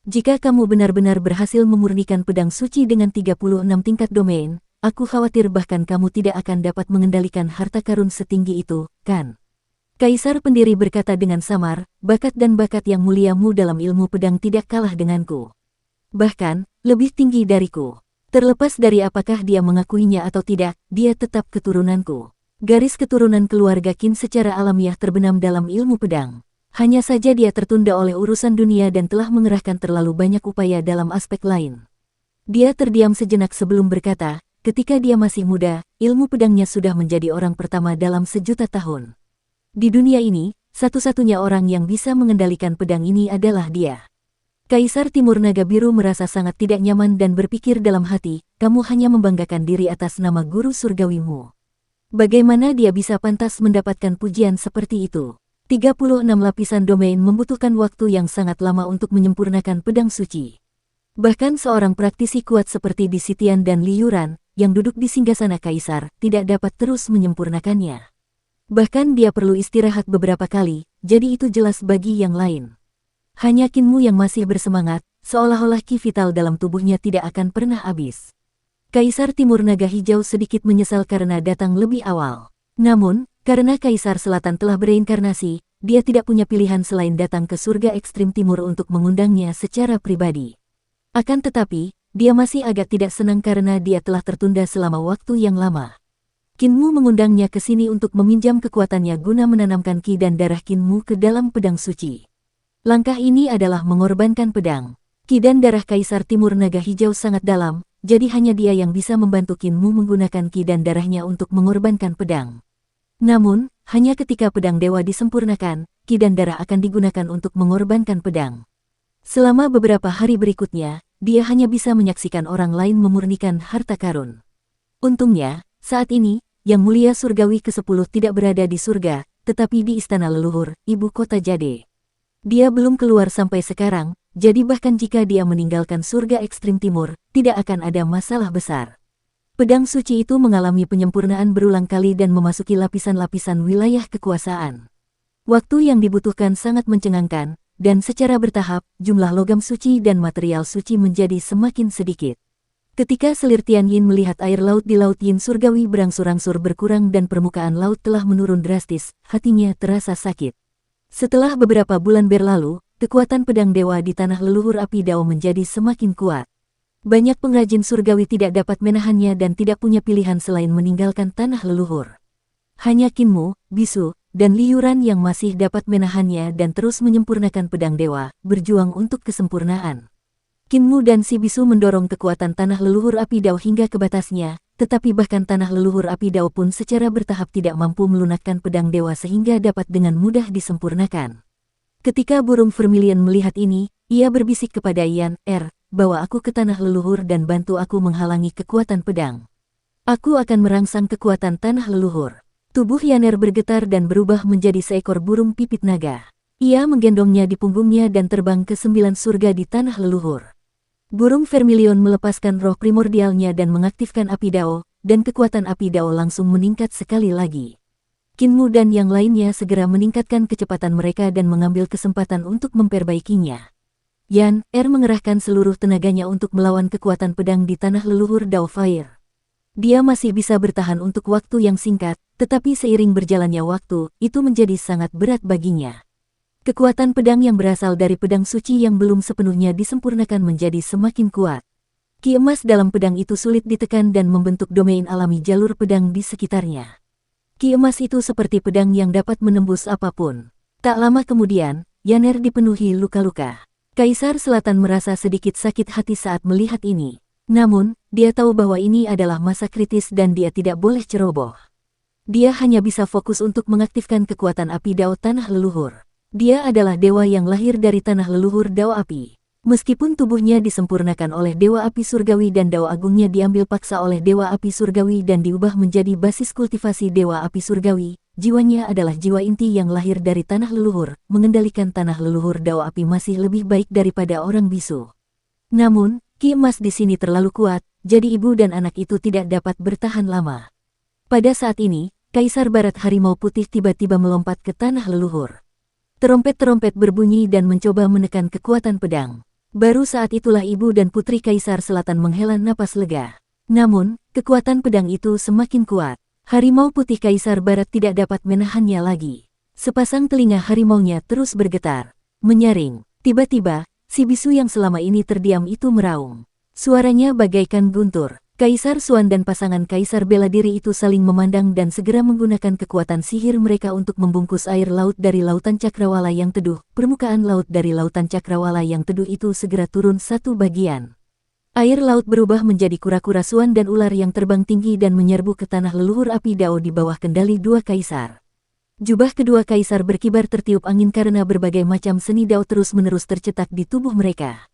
Jika kamu benar-benar berhasil memurnikan pedang suci dengan 36 tingkat domain, aku khawatir bahkan kamu tidak akan dapat mengendalikan harta karun setinggi itu, kan? Kaisar Pendiri berkata dengan samar, bakat dan bakat yang muliamu dalam ilmu pedang tidak kalah denganku. Bahkan, lebih tinggi dariku. Terlepas dari apakah dia mengakuinya atau tidak, dia tetap keturunanku. Garis keturunan keluarga Qin secara alamiah terbenam dalam ilmu pedang. Hanya saja dia tertunda oleh urusan dunia dan telah mengerahkan terlalu banyak upaya dalam aspek lain. Dia terdiam sejenak sebelum berkata, ketika dia masih muda, ilmu pedangnya sudah menjadi orang pertama dalam sejuta tahun. Di dunia ini, satu-satunya orang yang bisa mengendalikan pedang ini adalah dia. Kaisar Timur Naga Biru merasa sangat tidak nyaman dan berpikir dalam hati, kamu hanya membanggakan diri atas nama guru surgawimu. Bagaimana dia bisa pantas mendapatkan pujian seperti itu? 36 lapisan domain membutuhkan waktu yang sangat lama untuk menyempurnakan pedang suci. Bahkan seorang praktisi kuat seperti Di Sitian dan Li Yuran, yang duduk di singgasana kaisar, tidak dapat terus menyempurnakannya. Bahkan dia perlu istirahat beberapa kali, jadi itu jelas bagi yang lain. Hanya Kinmu yang masih bersemangat, seolah-olah ki vital dalam tubuhnya tidak akan pernah habis. Kaisar Timur Naga Hijau sedikit menyesal karena datang lebih awal. Namun, karena Kaisar Selatan telah bereinkarnasi, dia tidak punya pilihan selain datang ke surga ekstrim timur untuk mengundangnya secara pribadi. Akan tetapi, dia masih agak tidak senang karena dia telah tertunda selama waktu yang lama. Kinmu mengundangnya ke sini untuk meminjam kekuatannya guna menanamkan ki dan darah Kinmu ke dalam pedang suci. Langkah ini adalah mengorbankan pedang. Ki dan darah Kaisar Timur Naga Hijau sangat dalam, jadi hanya dia yang bisa membantu Kinmu menggunakan ki dan darahnya untuk mengorbankan pedang. Namun, hanya ketika pedang dewa disempurnakan, ki dan darah akan digunakan untuk mengorbankan pedang. Selama beberapa hari berikutnya, dia hanya bisa menyaksikan orang lain memurnikan harta karun. Untungnya, saat ini, Yang Mulia Surgawi ke-10 tidak berada di surga, tetapi di Istana Leluhur, ibu kota Jade. Dia belum keluar sampai sekarang, jadi bahkan jika dia meninggalkan surga ekstrim timur, tidak akan ada masalah besar. Pedang suci itu mengalami penyempurnaan berulang kali dan memasuki lapisan-lapisan wilayah kekuasaan. Waktu yang dibutuhkan sangat mencengangkan, dan secara bertahap, jumlah logam suci dan material suci menjadi semakin sedikit. Ketika selir Tian Yin melihat air laut di Laut Yin Surgawi berangsur-angsur berkurang dan permukaan laut telah menurun drastis, hatinya terasa sakit. Setelah beberapa bulan berlalu, kekuatan pedang dewa di tanah leluhur api Dao menjadi semakin kuat. Banyak pengrajin surgawi tidak dapat menahannya dan tidak punya pilihan selain meninggalkan tanah leluhur. Hanya Qinmu, Bisu, dan Li Yuran yang masih dapat menahannya dan terus menyempurnakan pedang dewa, berjuang untuk kesempurnaan. Qinmu dan si Bisu mendorong kekuatan tanah leluhur api Dao hingga ke batasnya, tetapi bahkan tanah leluhur api Dao pun secara bertahap tidak mampu melunakkan pedang dewa sehingga dapat dengan mudah disempurnakan. Ketika burung vermilion melihat ini, ia berbisik kepada Yan bawa aku ke tanah leluhur dan bantu aku menghalangi kekuatan pedang. Aku akan merangsang kekuatan tanah leluhur. Tubuh Yaner bergetar dan berubah menjadi seekor burung pipit naga. Ia menggendongnya di punggungnya dan terbang ke 9 surga di tanah leluhur. Burung vermilion melepaskan roh primordialnya dan mengaktifkan api Dao, dan kekuatan api Dao langsung meningkat sekali lagi. Qinmu dan yang lainnya segera meningkatkan kecepatan mereka dan mengambil kesempatan untuk memperbaikinya. Yan mengerahkan seluruh tenaganya untuk melawan kekuatan pedang di tanah leluhur Dao Fire. Dia masih bisa bertahan untuk waktu yang singkat, tetapi seiring berjalannya waktu, itu menjadi sangat berat baginya. Kekuatan pedang yang berasal dari pedang suci yang belum sepenuhnya disempurnakan menjadi semakin kuat. Ki emas dalam pedang itu sulit ditekan dan membentuk domain alami jalur pedang di sekitarnya. Ki emas itu seperti pedang yang dapat menembus apapun. Tak lama kemudian, Yaner dipenuhi luka-luka. Kaisar Selatan merasa sedikit sakit hati saat melihat ini. Namun, dia tahu bahwa ini adalah masa kritis dan dia tidak boleh ceroboh. Dia hanya bisa fokus untuk mengaktifkan kekuatan api Dao tanah leluhur. Dia adalah dewa yang lahir dari tanah leluhur Dao api. Meskipun tubuhnya disempurnakan oleh dewa api surgawi dan Dao agungnya diambil paksa oleh dewa api surgawi dan diubah menjadi basis kultivasi dewa api surgawi, jiwanya adalah jiwa inti yang lahir dari tanah leluhur. Mengendalikan tanah leluhur Dao api masih lebih baik daripada orang bisu. Namun, Ki emas di sini terlalu kuat, jadi ibu dan anak itu tidak dapat bertahan lama. Pada saat ini, Kaisar Barat Harimau Putih tiba-tiba melompat ke tanah leluhur. Terompet-terompet berbunyi dan mencoba menekan kekuatan pedang. Baru saat itulah ibu dan putri Kaisar Selatan menghela napas lega. Namun, kekuatan pedang itu semakin kuat. Harimau Putih Kaisar Barat tidak dapat menahannya lagi. Sepasang telinga harimaunya terus bergetar, menyaring. Tiba-tiba, si bisu yang selama ini terdiam itu meraung. Suaranya bagaikan guntur. Kaisar Xuan dan pasangan Kaisar Bela Diri itu saling memandang dan segera menggunakan kekuatan sihir mereka untuk membungkus air laut dari lautan cakrawala yang teduh. Permukaan laut dari lautan cakrawala yang teduh itu segera turun satu bagian. Air laut berubah menjadi kura-kura Xuan dan ular yang terbang tinggi dan menyerbu ke tanah leluhur api Dao di bawah kendali dua kaisar. Jubah kedua kaisar berkibar tertiup angin karena berbagai macam seni Dao terus-menerus tercetak di tubuh mereka.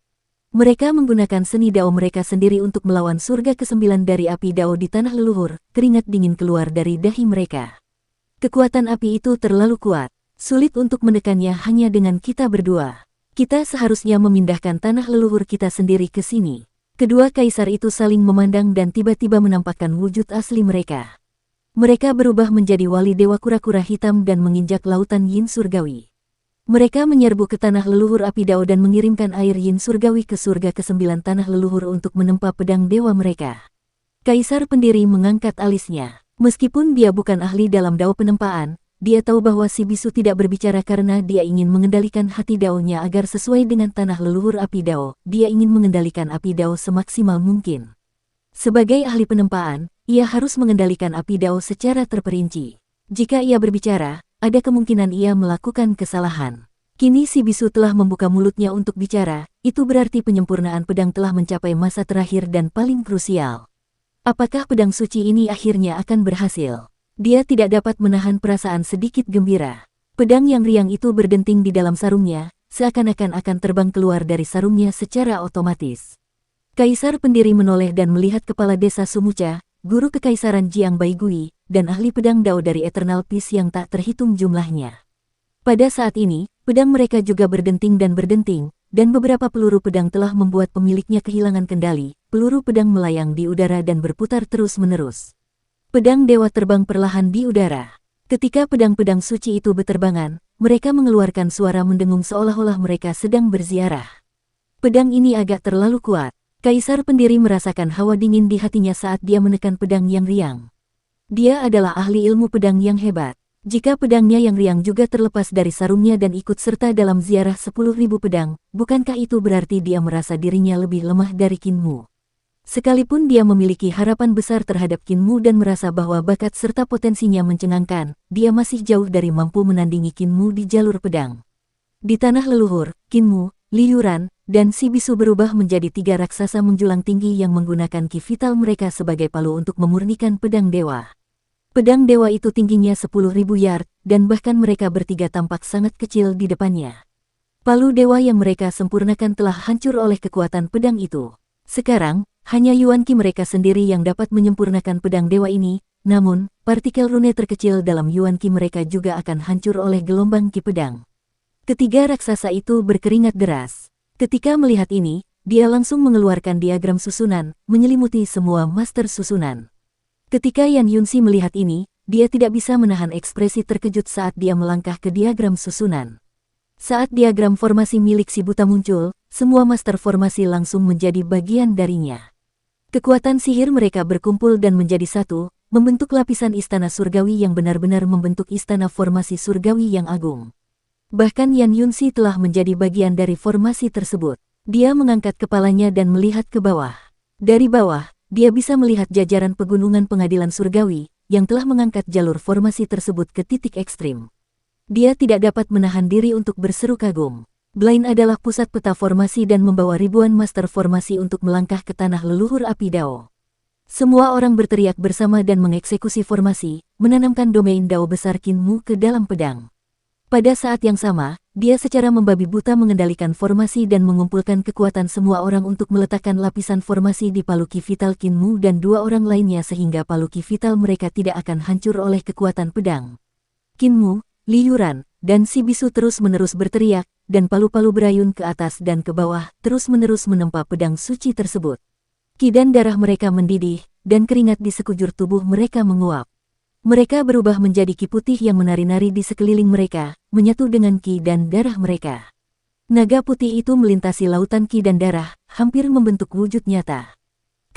Mereka menggunakan seni Dao mereka sendiri untuk melawan surga ke-9 dari api Dao di tanah leluhur. Keringat dingin keluar dari dahi mereka. Kekuatan api itu terlalu kuat. Sulit untuk menekannya hanya dengan kita berdua. Kita seharusnya memindahkan tanah leluhur kita sendiri ke sini. Kedua kaisar itu saling memandang dan tiba-tiba menampakkan wujud asli mereka. Mereka berubah menjadi wali dewa kura-kura hitam dan menginjak lautan Yin Surgawi. Mereka menyerbu ke tanah leluhur api Dao dan mengirimkan air Yin Surgawi ke surga ke-9 tanah leluhur untuk menempa pedang dewa mereka. Kaisar pendiri mengangkat alisnya. Meskipun dia bukan ahli dalam Dao penempaan, dia tahu bahwa si bisu tidak berbicara karena dia ingin mengendalikan hati Dao-nya agar sesuai dengan tanah leluhur api Dao. Dia ingin mengendalikan api Dao semaksimal mungkin. Sebagai ahli penempaan, ia harus mengendalikan api Dao secara terperinci. Jika ia berbicara, ada kemungkinan ia melakukan kesalahan. Kini si bisu telah membuka mulutnya untuk bicara, itu berarti penyempurnaan pedang telah mencapai masa terakhir dan paling krusial. Apakah pedang suci ini akhirnya akan berhasil? Dia tidak dapat menahan perasaan sedikit gembira. Pedang yang riang itu berdenting di dalam sarungnya, seakan-akan akan terbang keluar dari sarungnya secara otomatis. Kaisar pendiri menoleh dan melihat kepala desa Sumuca, guru kekaisaran Jiang Baigui, dan ahli pedang Dao dari Eternal Peace yang tak terhitung jumlahnya. Pada saat ini, pedang mereka juga berdenting, dan beberapa peluru pedang telah membuat pemiliknya kehilangan kendali. Peluru pedang melayang di udara dan berputar terus-menerus. Pedang dewa terbang perlahan di udara. Ketika pedang-pedang suci itu berterbangan, mereka mengeluarkan suara mendengung seolah-olah mereka sedang berziarah. Pedang ini agak terlalu kuat. Kaisar pendiri merasakan hawa dingin di hatinya saat dia menekan pedang yang riang. Dia adalah ahli ilmu pedang yang hebat. Jika pedangnya yang riang juga terlepas dari sarungnya dan ikut serta dalam ziarah 10.000 pedang, bukankah itu berarti dia merasa dirinya lebih lemah dari Qin Mu? Sekalipun dia memiliki harapan besar terhadap Qin Mu dan merasa bahwa bakat serta potensinya mencengangkan, dia masih jauh dari mampu menandingi Qin Mu di jalur pedang. Di tanah leluhur, Qin Mu, Li Yuran, dan Si Bisu berubah menjadi 3 raksasa menjulang tinggi yang menggunakan ki vital mereka sebagai palu untuk memurnikan pedang dewa. Pedang dewa itu tingginya 10.000 yard, dan bahkan mereka bertiga tampak sangat kecil di depannya. Palu dewa yang mereka sempurnakan telah hancur oleh kekuatan pedang itu. Sekarang, hanya Yuan Qi mereka sendiri yang dapat menyempurnakan pedang dewa ini, namun, partikel rune terkecil dalam Yuan Qi mereka juga akan hancur oleh gelombang ki pedang. Ketiga raksasa itu berkeringat deras. Ketika melihat ini, dia langsung mengeluarkan diagram susunan, menyelimuti semua master susunan. Ketika Yan Yunxi melihat ini, dia tidak bisa menahan ekspresi terkejut saat dia melangkah ke diagram susunan. Saat diagram formasi milik si buta muncul, semua master formasi langsung menjadi bagian darinya. Kekuatan sihir mereka berkumpul dan menjadi satu, membentuk lapisan istana surgawi yang benar-benar membentuk istana formasi surgawi yang agung. Bahkan Yan Yunxi telah menjadi bagian dari formasi tersebut. Dia mengangkat kepalanya dan melihat ke bawah. Dari bawah, dia bisa melihat jajaran pegunungan pengadilan surgawi, yang telah mengangkat jalur formasi tersebut ke titik ekstrim. Dia tidak dapat menahan diri untuk berseru kagum. Blaine adalah pusat peta formasi dan membawa ribuan master formasi untuk melangkah ke tanah leluhur api Dao. Semua orang berteriak bersama dan mengeksekusi formasi, menanamkan domain Dao besar Qin Mu ke dalam pedang. Pada saat yang sama, dia secara membabi buta mengendalikan formasi dan mengumpulkan kekuatan semua orang untuk meletakkan lapisan formasi di palu ki vital Qin Mu dan 2 orang lainnya sehingga palu ki vital mereka tidak akan hancur oleh kekuatan pedang. Qin Mu, Li Yuran, dan Si Bisu terus-menerus berteriak, dan palu-palu berayun ke atas dan ke bawah, terus-menerus menempa pedang suci tersebut. Ki dan darah mereka mendidih, dan keringat di sekujur tubuh mereka menguap. Mereka berubah menjadi ki putih yang menari-nari di sekeliling mereka, menyatu dengan ki dan darah mereka. Naga putih itu melintasi lautan ki dan darah, hampir membentuk wujud nyata.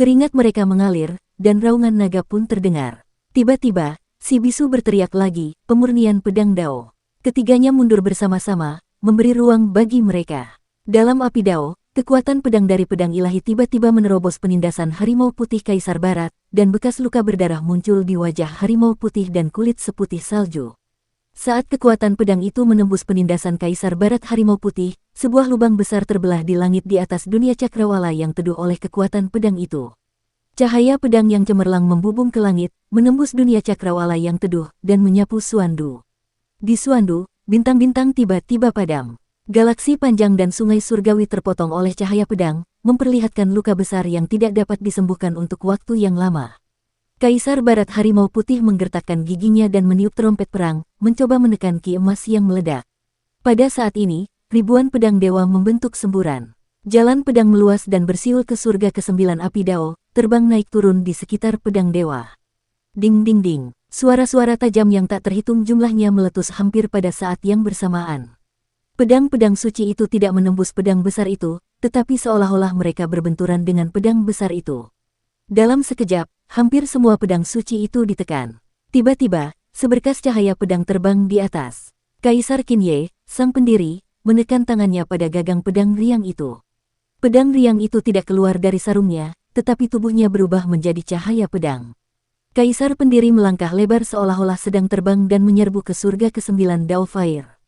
Keringat mereka mengalir, dan raungan naga pun terdengar. Tiba-tiba, Si Bisu berteriak lagi, pemurnian pedang Dao. Ketiganya mundur bersama-sama, memberi ruang bagi mereka. Dalam api Dao, kekuatan pedang dari pedang ilahi tiba-tiba menerobos penindasan harimau putih Kaisar Barat, dan bekas luka berdarah muncul di wajah harimau putih dan kulit seputih salju. Saat kekuatan pedang itu menembus penindasan Kaisar Barat harimau putih, sebuah lubang besar terbelah di langit di atas dunia cakrawala yang teduh oleh kekuatan pedang itu. Cahaya pedang yang cemerlang membubung ke langit, menembus dunia cakrawala yang teduh, dan menyapu Suandu. Di Suandu, bintang-bintang tiba-tiba padam. Galaksi panjang dan sungai surgawi terpotong oleh cahaya pedang, memperlihatkan luka besar yang tidak dapat disembuhkan untuk waktu yang lama. Kaisar Barat harimau putih menggertakkan giginya dan meniup trompet perang, mencoba menekan ki emas yang meledak. Pada saat ini, ribuan pedang dewa membentuk semburan. Jalan pedang meluas dan bersiul ke surga ke-9 api Dao, terbang naik turun di sekitar pedang dewa. Ding ding ding, suara-suara tajam yang tak terhitung jumlahnya meletus hampir pada saat yang bersamaan. Pedang-pedang suci itu tidak menembus pedang besar itu, tetapi seolah-olah mereka berbenturan dengan pedang besar itu. Dalam sekejap, hampir semua pedang suci itu ditekan. Tiba-tiba, seberkas cahaya pedang terbang di atas. Kaisar Qin Ye, sang pendiri, menekan tangannya pada gagang pedang riang itu. Pedang riang itu tidak keluar dari sarungnya, tetapi tubuhnya berubah menjadi cahaya pedang. Kaisar pendiri melangkah lebar seolah-olah sedang terbang dan menyerbu ke surga ke-9 Dao Fire.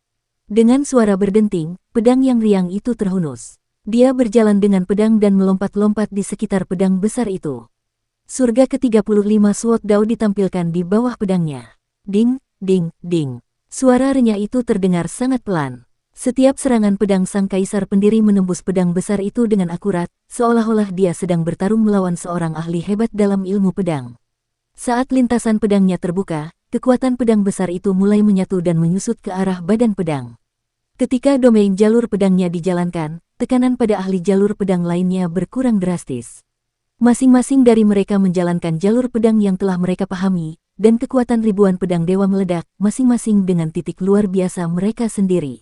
Dengan suara berdenting, pedang yang riang itu terhunus. Dia berjalan dengan pedang dan melompat-lompat di sekitar pedang besar itu. Surga ke-35 Sword Dao ditampilkan di bawah pedangnya. Ding, ding, ding. Suara renyah itu terdengar sangat pelan. Setiap serangan pedang sang kaisar pendiri menembus pedang besar itu dengan akurat, seolah-olah dia sedang bertarung melawan seorang ahli hebat dalam ilmu pedang. Saat lintasan pedangnya terbuka, kekuatan pedang besar itu mulai menyatu dan menyusut ke arah badan pedang. Ketika domain jalur pedangnya dijalankan, tekanan pada ahli jalur pedang lainnya berkurang drastis. Masing-masing dari mereka menjalankan jalur pedang yang telah mereka pahami, dan kekuatan ribuan pedang dewa meledak, masing-masing dengan titik luar biasa mereka sendiri.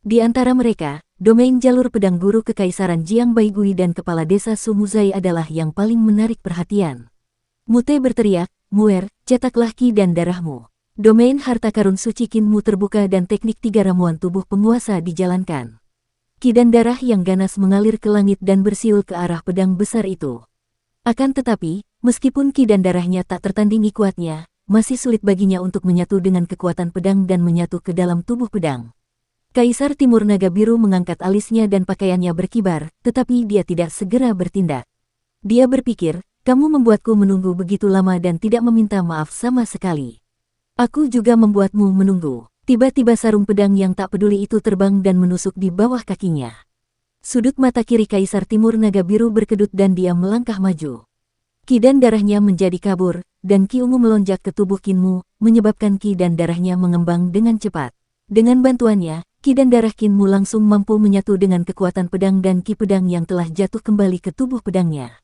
Di antara mereka, domain jalur pedang guru kekaisaran Jiang Baigui dan kepala desa Sumuzai adalah yang paling menarik perhatian. Mute berteriak, "Muer, cetaklah ki dan darahmu." Domain harta karun suci Kinmu terbuka dan teknik 3 ramuan tubuh penguasa dijalankan. Ki dan darah yang ganas mengalir ke langit dan bersiul ke arah pedang besar itu. Akan tetapi, meskipun ki dan darahnya tak tertandingi kuatnya, masih sulit baginya untuk menyatu dengan kekuatan pedang dan menyatu ke dalam tubuh pedang. Kaisar Timur Naga Biru mengangkat alisnya dan pakaiannya berkibar, tetapi dia tidak segera bertindak. Dia berpikir, kamu membuatku menunggu begitu lama dan tidak meminta maaf sama sekali. Aku juga membuatmu menunggu. Tiba-tiba sarung pedang yang tak peduli itu terbang dan menusuk di bawah kakinya. Sudut mata kiri Kaisar Timur Naga Biru berkedut dan dia melangkah maju. Ki dan darahnya menjadi kabur, dan ki ungu melonjak ke tubuh Kinmu, menyebabkan ki dan darahnya mengembang dengan cepat. Dengan bantuannya, ki dan darah Kinmu langsung mampu menyatu dengan kekuatan pedang dan ki pedang yang telah jatuh kembali ke tubuh pedangnya.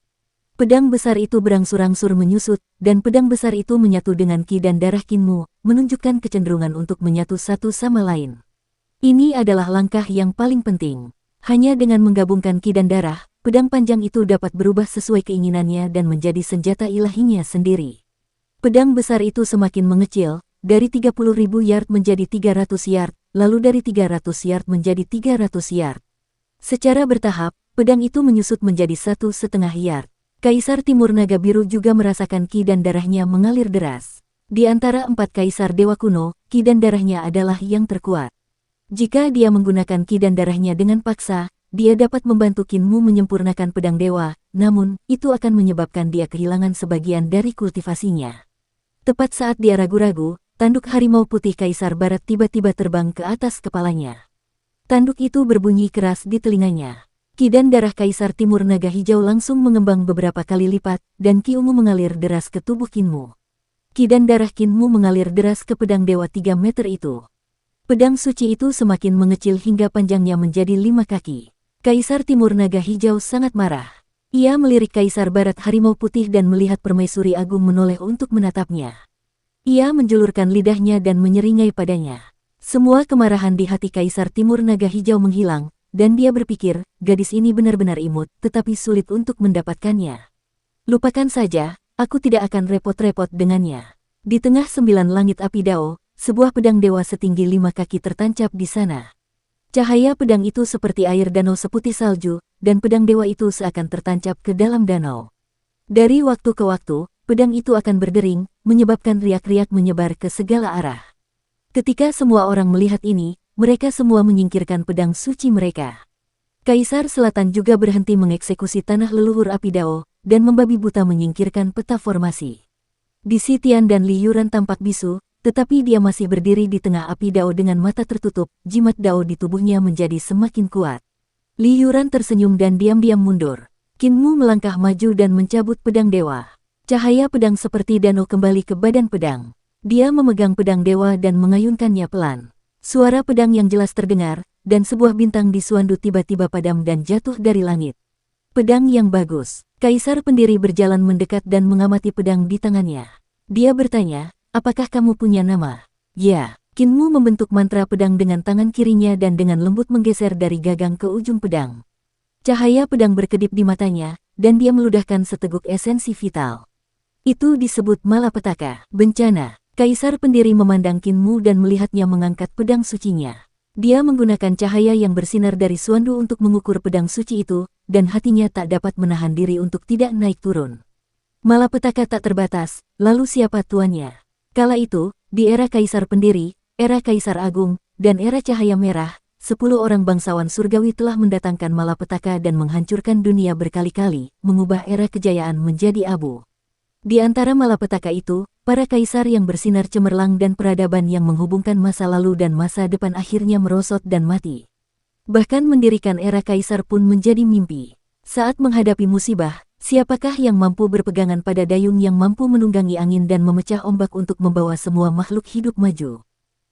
Pedang besar itu berangsur-angsur menyusut, dan pedang besar itu menyatu dengan ki dan darah Kinmu, menunjukkan kecenderungan untuk menyatu satu sama lain. Ini adalah langkah yang paling penting. Hanya dengan menggabungkan ki dan darah, pedang panjang itu dapat berubah sesuai keinginannya dan menjadi senjata ilahinya sendiri. Pedang besar itu semakin mengecil, dari 30.000 yard menjadi 300 yard, lalu dari 300 yard menjadi 300 yard. Secara bertahap, pedang itu menyusut menjadi 1,5 yard. Kaisar Timur Naga Biru juga merasakan ki dan darahnya mengalir deras. Di antara 4 kaisar dewa kuno, ki dan darahnya adalah yang terkuat. Jika dia menggunakan ki dan darahnya dengan paksa, dia dapat membantu Kinmu menyempurnakan pedang dewa, namun, itu akan menyebabkan dia kehilangan sebagian dari kultivasinya. Tepat saat dia ragu-ragu, tanduk harimau putih Kaisar Barat tiba-tiba terbang ke atas kepalanya. Tanduk itu berbunyi keras di telinganya. Ki dan darah Kaisar Timur Naga Hijau langsung mengembang beberapa kali lipat, dan ki ungu mengalir deras ke tubuh Kinmu. Ki dan darah Kinmu mengalir deras ke pedang dewa 3 meter itu. Pedang suci itu semakin mengecil hingga panjangnya menjadi 5 kaki. Kaisar Timur Naga Hijau sangat marah. Ia melirik Kaisar Barat Harimau Putih dan melihat Permaisuri Agung menoleh untuk menatapnya. Ia menjulurkan lidahnya dan menyeringai padanya. Semua kemarahan di hati Kaisar Timur Naga Hijau menghilang, dan dia berpikir, gadis ini benar-benar imut, tetapi sulit untuk mendapatkannya. Lupakan saja, aku tidak akan repot-repot dengannya. Di tengah 9 langit api dao, sebuah pedang dewa setinggi 5 kaki tertancap di sana. Cahaya pedang itu seperti air danau seputih salju, dan pedang dewa itu seakan tertancap ke dalam danau. Dari waktu ke waktu, pedang itu akan berdering, menyebabkan riak-riak menyebar ke segala arah. Ketika semua orang melihat ini, mereka semua menyingkirkan pedang suci mereka. Kaisar Selatan juga berhenti mengeksekusi tanah leluhur api dao, dan membabi buta menyingkirkan peta formasi. Di Sitian dan Li Yuran tampak bisu, tetapi dia masih berdiri di tengah api dao dengan mata tertutup, jimat dao di tubuhnya menjadi semakin kuat. Li Yuran tersenyum dan diam-diam mundur. Kinmu melangkah maju dan mencabut pedang dewa. Cahaya pedang seperti danau kembali ke badan pedang. Dia memegang pedang dewa dan mengayunkannya pelan. Suara pedang yang jelas terdengar, dan sebuah bintang di Suandu tiba-tiba padam dan jatuh dari langit. Pedang yang bagus. Kaisar pendiri berjalan mendekat dan mengamati pedang di tangannya. Dia bertanya, apakah kamu punya nama? Ya. Kinmu membentuk mantra pedang dengan tangan kirinya dan dengan lembut menggeser dari gagang ke ujung pedang. Cahaya pedang berkedip di matanya, dan dia meludahkan seteguk esensi vital. Itu disebut malapetaka, bencana. Kaisar pendiri memandang Kinmu dan melihatnya mengangkat pedang sucinya. Dia menggunakan cahaya yang bersinar dari Suandu untuk mengukur pedang suci itu, dan hatinya tak dapat menahan diri untuk tidak naik turun. Malapetaka tak terbatas, lalu siapa tuannya? Kala itu, di era Kaisar pendiri, era Kaisar Agung, dan era cahaya merah, 10 orang bangsawan surgawi telah mendatangkan malapetaka dan menghancurkan dunia berkali-kali, mengubah era kejayaan menjadi abu. Di antara malapetaka itu, para kaisar yang bersinar cemerlang dan peradaban yang menghubungkan masa lalu dan masa depan akhirnya merosot dan mati. Bahkan mendirikan era kaisar pun menjadi mimpi. Saat menghadapi musibah, siapakah yang mampu berpegangan pada dayung yang mampu menunggangi angin dan memecah ombak untuk membawa semua makhluk hidup maju?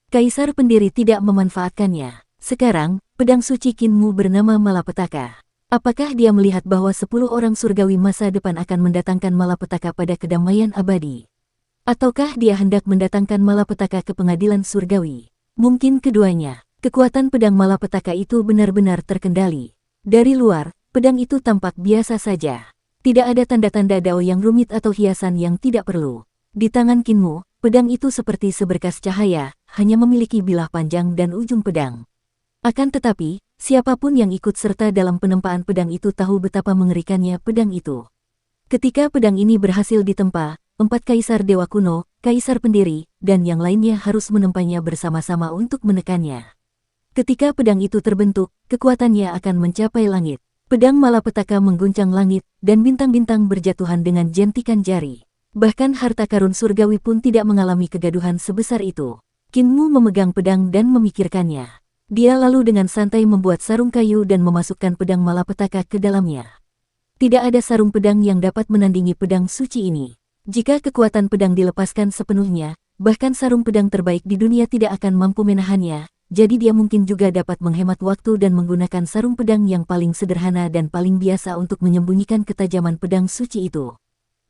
Kaisar pendiri tidak memanfaatkannya. Sekarang, pedang suci Qinmu bernama Malapetaka. Apakah dia melihat bahwa 10 orang surgawi masa depan akan mendatangkan malapetaka pada kedamaian abadi? Ataukah dia hendak mendatangkan malapetaka ke pengadilan surgawi? Mungkin keduanya. Kekuatan pedang malapetaka itu benar-benar terkendali. Dari luar, pedang itu tampak biasa saja. Tidak ada tanda-tanda dao yang rumit atau hiasan yang tidak perlu. Di tangan Qinmu, pedang itu seperti seberkas cahaya, hanya memiliki bilah panjang dan ujung pedang. Akan tetapi, siapapun yang ikut serta dalam penempaan pedang itu tahu betapa mengerikannya pedang itu. Ketika pedang ini berhasil ditempa, 4 kaisar dewa kuno, kaisar pendiri, dan yang lainnya harus menempanya bersama-sama untuk menekannya. Ketika pedang itu terbentuk, kekuatannya akan mencapai langit. Pedang malapetaka mengguncang langit, dan bintang-bintang berjatuhan dengan jentikan jari. Bahkan harta karun surgawi pun tidak mengalami kegaduhan sebesar itu. Qinmu memegang pedang dan memikirkannya. Dia lalu dengan santai membuat sarung kayu dan memasukkan pedang malapetaka ke dalamnya. Tidak ada sarung pedang yang dapat menandingi pedang suci ini. Jika kekuatan pedang dilepaskan sepenuhnya, bahkan sarung pedang terbaik di dunia tidak akan mampu menahannya, jadi dia mungkin juga dapat menghemat waktu dan menggunakan sarung pedang yang paling sederhana dan paling biasa untuk menyembunyikan ketajaman pedang suci itu.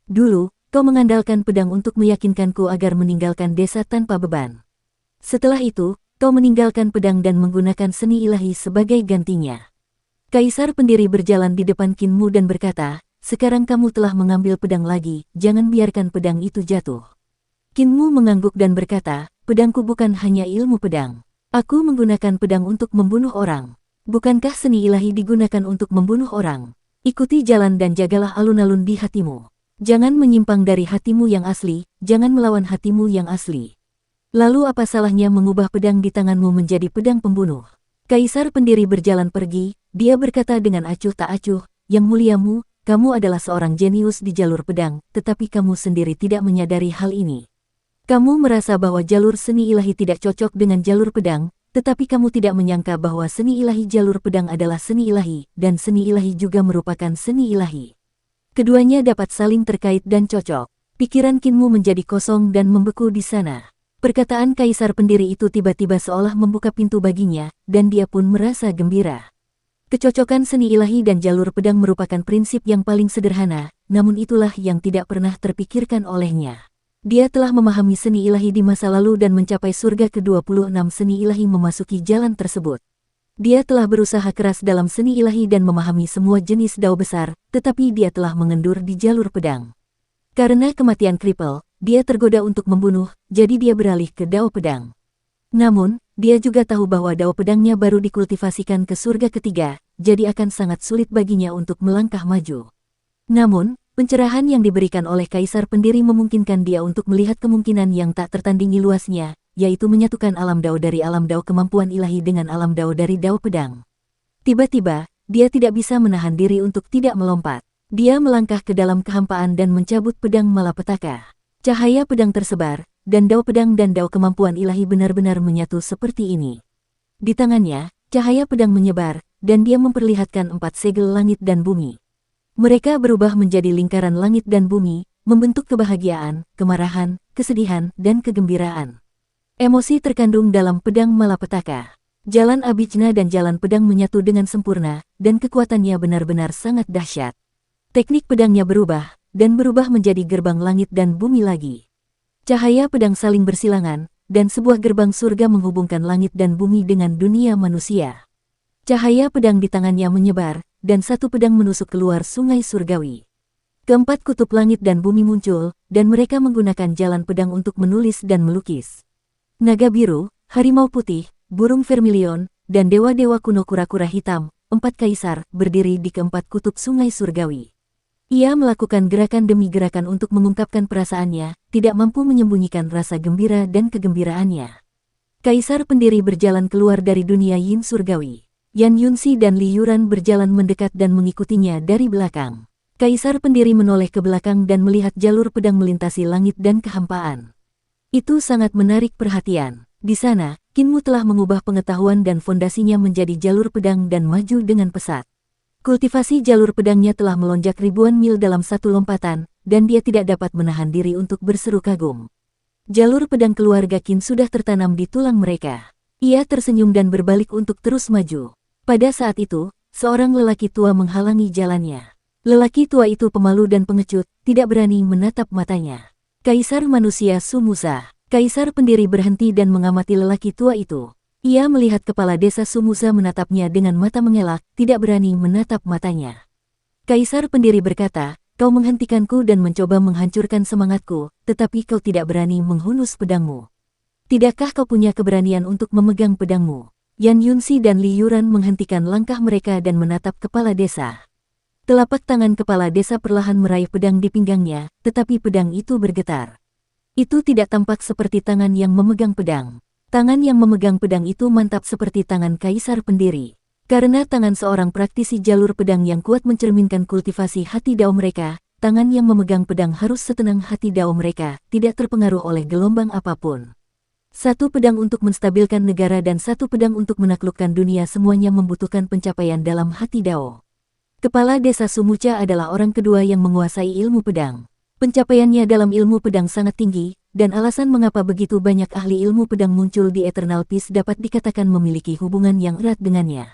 Dulu, kau mengandalkan pedang untuk meyakinkanku agar meninggalkan desa tanpa beban. Setelah itu, kau meninggalkan pedang dan menggunakan seni ilahi sebagai gantinya. Kaisar pendiri berjalan di depan Qinmu dan berkata, sekarang kamu telah mengambil pedang lagi, jangan biarkan pedang itu jatuh. Qinmu mengangguk dan berkata, pedangku bukan hanya ilmu pedang. Aku menggunakan pedang untuk membunuh orang. Bukankah seni ilahi digunakan untuk membunuh orang? Ikuti jalan dan jagalah alun-alun di hatimu. Jangan menyimpang dari hatimu yang asli, jangan melawan hatimu yang asli. Lalu apa salahnya mengubah pedang di tanganmu menjadi pedang pembunuh? Kaisar pendiri berjalan pergi, dia berkata dengan acuh tak acuh, yang muliamu, kamu adalah seorang jenius di jalur pedang, tetapi kamu sendiri tidak menyadari hal ini. Kamu merasa bahwa jalur seni ilahi tidak cocok dengan jalur pedang, tetapi kamu tidak menyangka bahwa seni ilahi jalur pedang adalah seni ilahi, dan seni ilahi juga merupakan seni ilahi. Keduanya dapat saling terkait dan cocok. Pikiran Qinmu menjadi kosong dan membeku di sana. Perkataan kaisar pendiri itu tiba-tiba seolah membuka pintu baginya, dan dia pun merasa gembira. Kecocokan seni ilahi dan jalur pedang merupakan prinsip yang paling sederhana, namun itulah yang tidak pernah terpikirkan olehnya. Dia telah memahami seni ilahi di masa lalu dan mencapai surga ke-26 seni ilahi memasuki jalan tersebut. Dia telah berusaha keras dalam seni ilahi dan memahami semua jenis dao besar, tetapi dia telah mengendur di jalur pedang. Karena kematian Kripel, dia tergoda untuk membunuh, jadi dia beralih ke dao pedang. Namun, dia juga tahu bahwa dao pedangnya baru dikultivasikan ke surga ketiga, jadi akan sangat sulit baginya untuk melangkah maju. Namun, pencerahan yang diberikan oleh kaisar pendiri memungkinkan dia untuk melihat kemungkinan yang tak tertandingi luasnya, yaitu menyatukan alam dao dari alam dao kemampuan ilahi dengan alam dao dari dao pedang. Tiba-tiba, dia tidak bisa menahan diri untuk tidak melompat. Dia melangkah ke dalam kehampaan dan mencabut pedang malapetaka. Cahaya pedang tersebar, dan dao pedang dan dao kemampuan ilahi benar-benar menyatu seperti ini. Di tangannya, cahaya pedang menyebar, dan dia memperlihatkan 4 segel langit dan bumi. Mereka berubah menjadi lingkaran langit dan bumi, membentuk kebahagiaan, kemarahan, kesedihan, dan kegembiraan. Emosi terkandung dalam pedang malapetaka. Jalan Abijna dan jalan pedang menyatu dengan sempurna, dan kekuatannya benar-benar sangat dahsyat. Teknik pedangnya berubah, dan berubah menjadi gerbang langit dan bumi lagi. Cahaya pedang saling bersilangan, dan sebuah gerbang surga menghubungkan langit dan bumi dengan dunia manusia. Cahaya pedang di tangannya menyebar, dan satu pedang menusuk keluar sungai surgawi. Keempat kutub langit dan bumi muncul, dan mereka menggunakan jalan pedang untuk menulis dan melukis. Naga biru, harimau putih, burung vermilion, dan dewa-dewa kuno kura-kura hitam, 4 kaisar, berdiri di keempat kutub sungai surgawi. Ia melakukan gerakan demi gerakan untuk mengungkapkan perasaannya, tidak mampu menyembunyikan rasa gembira dan kegembiraannya. Kaisar pendiri berjalan keluar dari dunia yin surgawi. Yan Yunxi dan Li Yuran berjalan mendekat dan mengikutinya dari belakang. Kaisar Pendiri menoleh ke belakang dan melihat jalur pedang melintasi langit dan kehampaan. Itu sangat menarik perhatian. Di sana, Kinmu telah mengubah pengetahuan dan fondasinya menjadi jalur pedang dan maju dengan pesat. Kultivasi jalur pedangnya telah melonjak ribuan mil dalam satu lompatan, dan dia tidak dapat menahan diri untuk berseru kagum. Jalur pedang keluarga Qin sudah tertanam di tulang mereka. Ia tersenyum dan berbalik untuk terus maju. Pada saat itu, seorang lelaki tua menghalangi jalannya. Lelaki tua itu pemalu dan pengecut, tidak berani menatap matanya. Kaisar manusia Sumusa. Kaisar Pendiri berhenti dan mengamati lelaki tua itu. Ia melihat kepala desa Sumusa menatapnya dengan mata mengelak, tidak berani menatap matanya. Kaisar Pendiri berkata, "Kau menghentikanku dan mencoba menghancurkan semangatku, tetapi kau tidak berani menghunus pedangmu. Tidakkah kau punya keberanian untuk memegang pedangmu?" Yan Yunxi dan Li Yuran menghentikan langkah mereka dan menatap kepala desa. Telapak tangan kepala desa perlahan meraih pedang di pinggangnya, tetapi pedang itu bergetar. Itu tidak tampak seperti tangan yang memegang pedang. Tangan yang memegang pedang itu mantap seperti tangan Kaisar Pendiri. Karena tangan seorang praktisi jalur pedang yang kuat mencerminkan kultivasi hati dao mereka, tangan yang memegang pedang harus setenang hati dao mereka, tidak terpengaruh oleh gelombang apapun. Satu pedang untuk menstabilkan negara dan satu pedang untuk menaklukkan dunia, semuanya membutuhkan pencapaian dalam hati dao. Kepala desa Sumuca adalah orang kedua yang menguasai ilmu pedang. Pencapaiannya dalam ilmu pedang sangat tinggi, dan alasan mengapa begitu banyak ahli ilmu pedang muncul di Eternal Peace dapat dikatakan memiliki hubungan yang erat dengannya.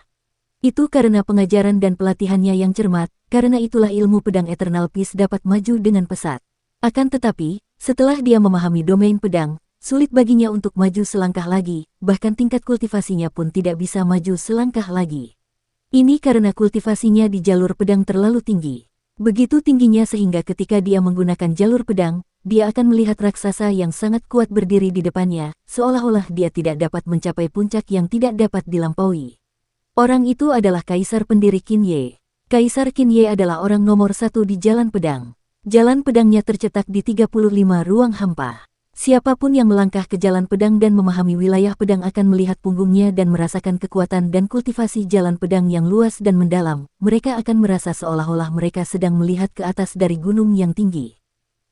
Itu karena pengajaran dan pelatihannya yang cermat, karena itulah ilmu pedang Eternal Peace dapat maju dengan pesat. Akan tetapi, setelah dia memahami domain pedang, sulit baginya untuk maju selangkah lagi, bahkan tingkat kultivasinya pun tidak bisa maju selangkah lagi. Ini karena kultivasinya di jalur pedang terlalu tinggi. Begitu tingginya sehingga ketika dia menggunakan jalur pedang, dia akan melihat raksasa yang sangat kuat berdiri di depannya, seolah-olah dia tidak dapat mencapai puncak yang tidak dapat dilampaui. Orang itu adalah Kaisar Pendiri Qin Ye. Kaisar Qin Ye adalah orang nomor satu di jalan pedang. Jalan pedangnya tercetak di 35 ruang hampa. Siapapun yang melangkah ke jalan pedang dan memahami wilayah pedang akan melihat punggungnya dan merasakan kekuatan dan kultivasi jalan pedang yang luas dan mendalam. Mereka akan merasa seolah-olah mereka sedang melihat ke atas dari gunung yang tinggi.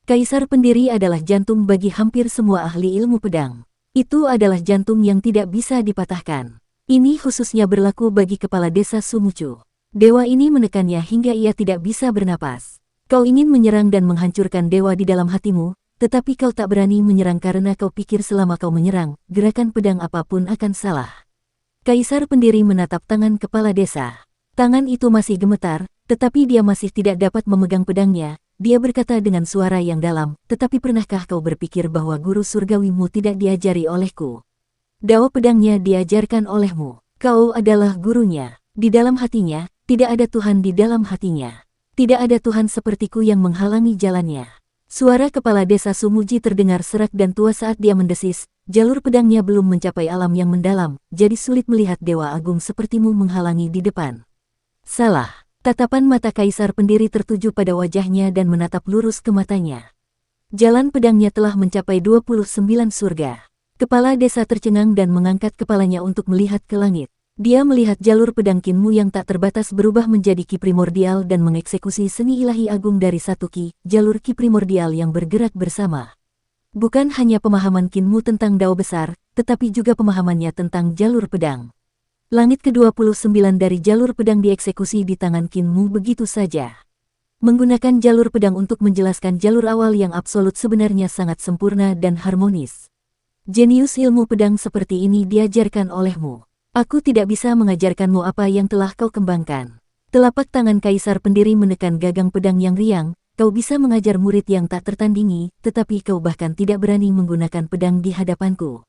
Kaisar Pendiri adalah jantung bagi hampir semua ahli ilmu pedang. Itu adalah jantung yang tidak bisa dipatahkan. Ini khususnya berlaku bagi kepala desa Sumucu. Dewa ini menekannya hingga ia tidak bisa bernapas. Kau ingin menyerang dan menghancurkan dewa di dalam hatimu, tetapi kau tak berani menyerang karena kau pikir selama kau menyerang, gerakan pedang apapun akan salah. Kaisar Pendiri menatap tangan kepala desa. Tangan itu masih gemetar, tetapi dia masih tidak dapat memegang pedangnya. Dia berkata dengan suara yang dalam, "Tetapi pernahkah kau berpikir bahwa guru surgawimu tidak diajari olehku? Dao pedangnya diajarkan olehmu. Kau adalah gurunya." Di dalam hatinya, tidak ada Tuhan di dalam hatinya. Tidak ada Tuhan sepertiku yang menghalangi jalannya. Suara kepala desa Sumuji terdengar serak dan tua saat dia mendesis, jalur pedangnya belum mencapai alam yang mendalam, jadi sulit melihat dewa agung sepertimu menghalangi di depan. Salah. Tatapan mata Kaisar Pendiri tertuju pada wajahnya dan menatap lurus ke matanya. Jalan pedangnya telah mencapai 29 surga. Kepala desa tercengang dan mengangkat kepalanya untuk melihat ke langit. Dia melihat jalur pedang Qinmu yang tak terbatas berubah menjadi ki primordial dan mengeksekusi seni ilahi agung dari satu ki, jalur ki primordial yang bergerak bersama. Bukan hanya pemahaman Qinmu tentang dao besar, tetapi juga pemahamannya tentang jalur pedang. Langit ke-29 dari jalur pedang dieksekusi di tangan Qinmu begitu saja. Menggunakan jalur pedang untuk menjelaskan jalur awal yang absolut sebenarnya sangat sempurna dan harmonis. Jenius ilmu pedang seperti ini diajarkan olehmu. Aku tidak bisa mengajarkanmu apa yang telah kau kembangkan. Telapak tangan Kaisar Pendiri menekan gagang pedang yang riang. Kau bisa mengajar murid yang tak tertandingi, tetapi kau bahkan tidak berani menggunakan pedang di hadapanku.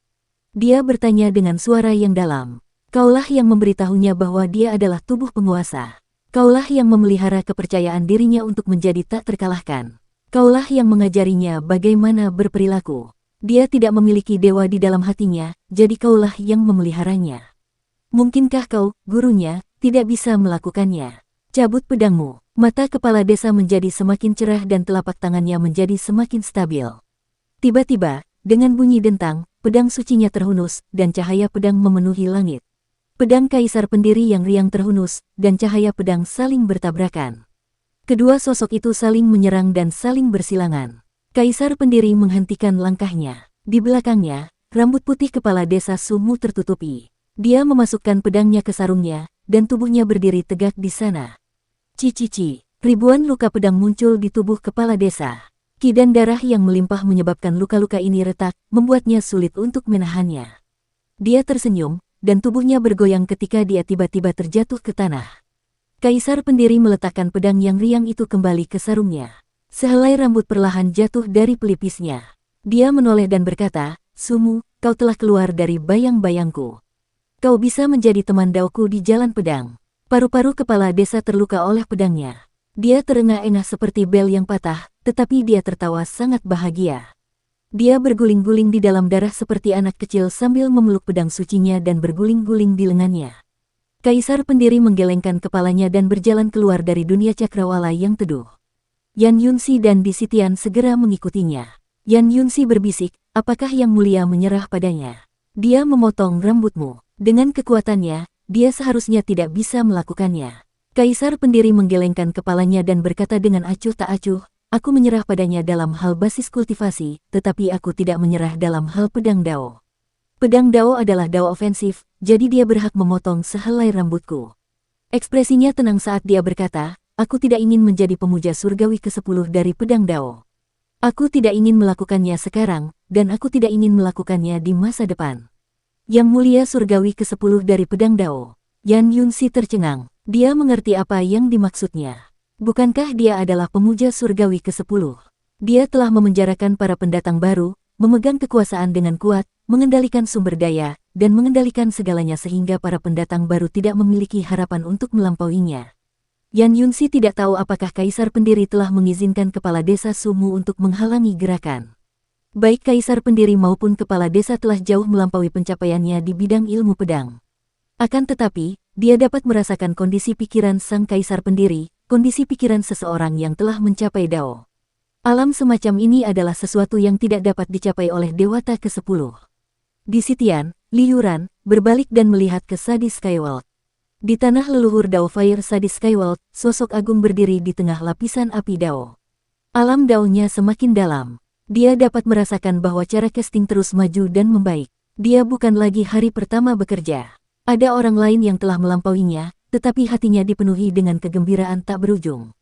Dia bertanya dengan suara yang dalam. Kaulah yang memberitahunya bahwa dia adalah tubuh penguasa. Kaulah yang memelihara kepercayaan dirinya untuk menjadi tak terkalahkan. Kaulah yang mengajarinya bagaimana berperilaku. Dia tidak memiliki dewa di dalam hatinya, jadi kaulah yang memeliharanya. Mungkinkah kau, gurunya, tidak bisa melakukannya? Cabut pedangmu. Mata kepala desa menjadi semakin cerah dan telapak tangannya menjadi semakin stabil. Tiba-tiba, dengan bunyi dentang, pedang sucinya terhunus, dan cahaya pedang memenuhi langit. Pedang Kaisar Pendiri yang riang terhunus, dan cahaya pedang saling bertabrakan. Kedua sosok itu saling menyerang dan saling bersilangan. Kaisar pendiri menghentikan langkahnya. Di belakangnya, rambut putih kepala desa Sumu tertutupi. Dia memasukkan pedangnya ke sarungnya, dan tubuhnya berdiri tegak di sana. Cici, ribuan luka pedang muncul di tubuh kepala desa. Ki dan darah yang melimpah menyebabkan luka-luka ini retak, membuatnya sulit untuk menahannya. Dia tersenyum, dan tubuhnya bergoyang ketika dia tiba-tiba terjatuh ke tanah. Kaisar pendiri meletakkan pedang yang riang itu kembali ke sarungnya. Sehelai rambut perlahan jatuh dari pelipisnya. Dia menoleh dan berkata, Sumu, kau telah keluar dari bayang-bayangku. Kau bisa menjadi teman Daoku di jalan pedang. Paru-paru kepala desa terluka oleh pedangnya. Dia terengah-engah seperti bel yang patah, tetapi dia tertawa sangat bahagia. Dia berguling-guling di dalam darah seperti anak kecil sambil memeluk pedang sucinya dan berguling-guling di lengannya. Kaisar pendiri menggelengkan kepalanya dan berjalan keluar dari dunia cakrawala yang teduh. Yan Yunsi dan Disitian segera mengikutinya. Yan Yunsi berbisik, apakah Yang Mulia menyerah padanya? Dia memotong rambutmu. Dengan kekuatannya, dia seharusnya tidak bisa melakukannya. Kaisar pendiri menggelengkan kepalanya dan berkata dengan acuh tak acuh, aku menyerah padanya dalam hal basis kultivasi, tetapi aku tidak menyerah dalam hal pedang Dao. Pedang Dao adalah Dao ofensif, jadi dia berhak memotong sehelai rambutku. Ekspresinya tenang saat dia berkata, aku tidak ingin menjadi pemuja surgawi ke-10 dari pedang Dao. Aku tidak ingin melakukannya sekarang, dan aku tidak ingin melakukannya di masa depan. Yang Mulia surgawi ke-10 dari pedang Dao. Yan Yunsi tercengang. Dia mengerti apa yang dimaksudnya. Bukankah dia adalah pemuja surgawi ke-10? Dia telah memenjarakan para pendatang baru, memegang kekuasaan dengan kuat, mengendalikan sumber daya, dan mengendalikan segalanya sehingga para pendatang baru tidak memiliki harapan untuk melampauinya. Yan Yunsi tidak tahu apakah kaisar pendiri telah mengizinkan kepala desa Sumu untuk menghalangi gerakan. Baik kaisar pendiri maupun kepala desa telah jauh melampaui pencapaiannya di bidang ilmu pedang. Akan tetapi, dia dapat merasakan kondisi pikiran sang kaisar pendiri, kondisi pikiran seseorang yang telah mencapai Dao. Alam semacam ini adalah sesuatu yang tidak dapat dicapai oleh Dewata ke-10. Disitian, Liuran, berbalik dan melihat ke Sadi Skyward. Di tanah leluhur Dao Fire Sadi Skyward, sosok agung berdiri di tengah lapisan api Dao. Alam Dao-nya semakin dalam. Dia dapat merasakan bahwa cara casting terus maju dan membaik. Dia bukan lagi hari pertama bekerja. Ada orang lain yang telah melampauinya, tetapi hatinya dipenuhi dengan kegembiraan tak berujung.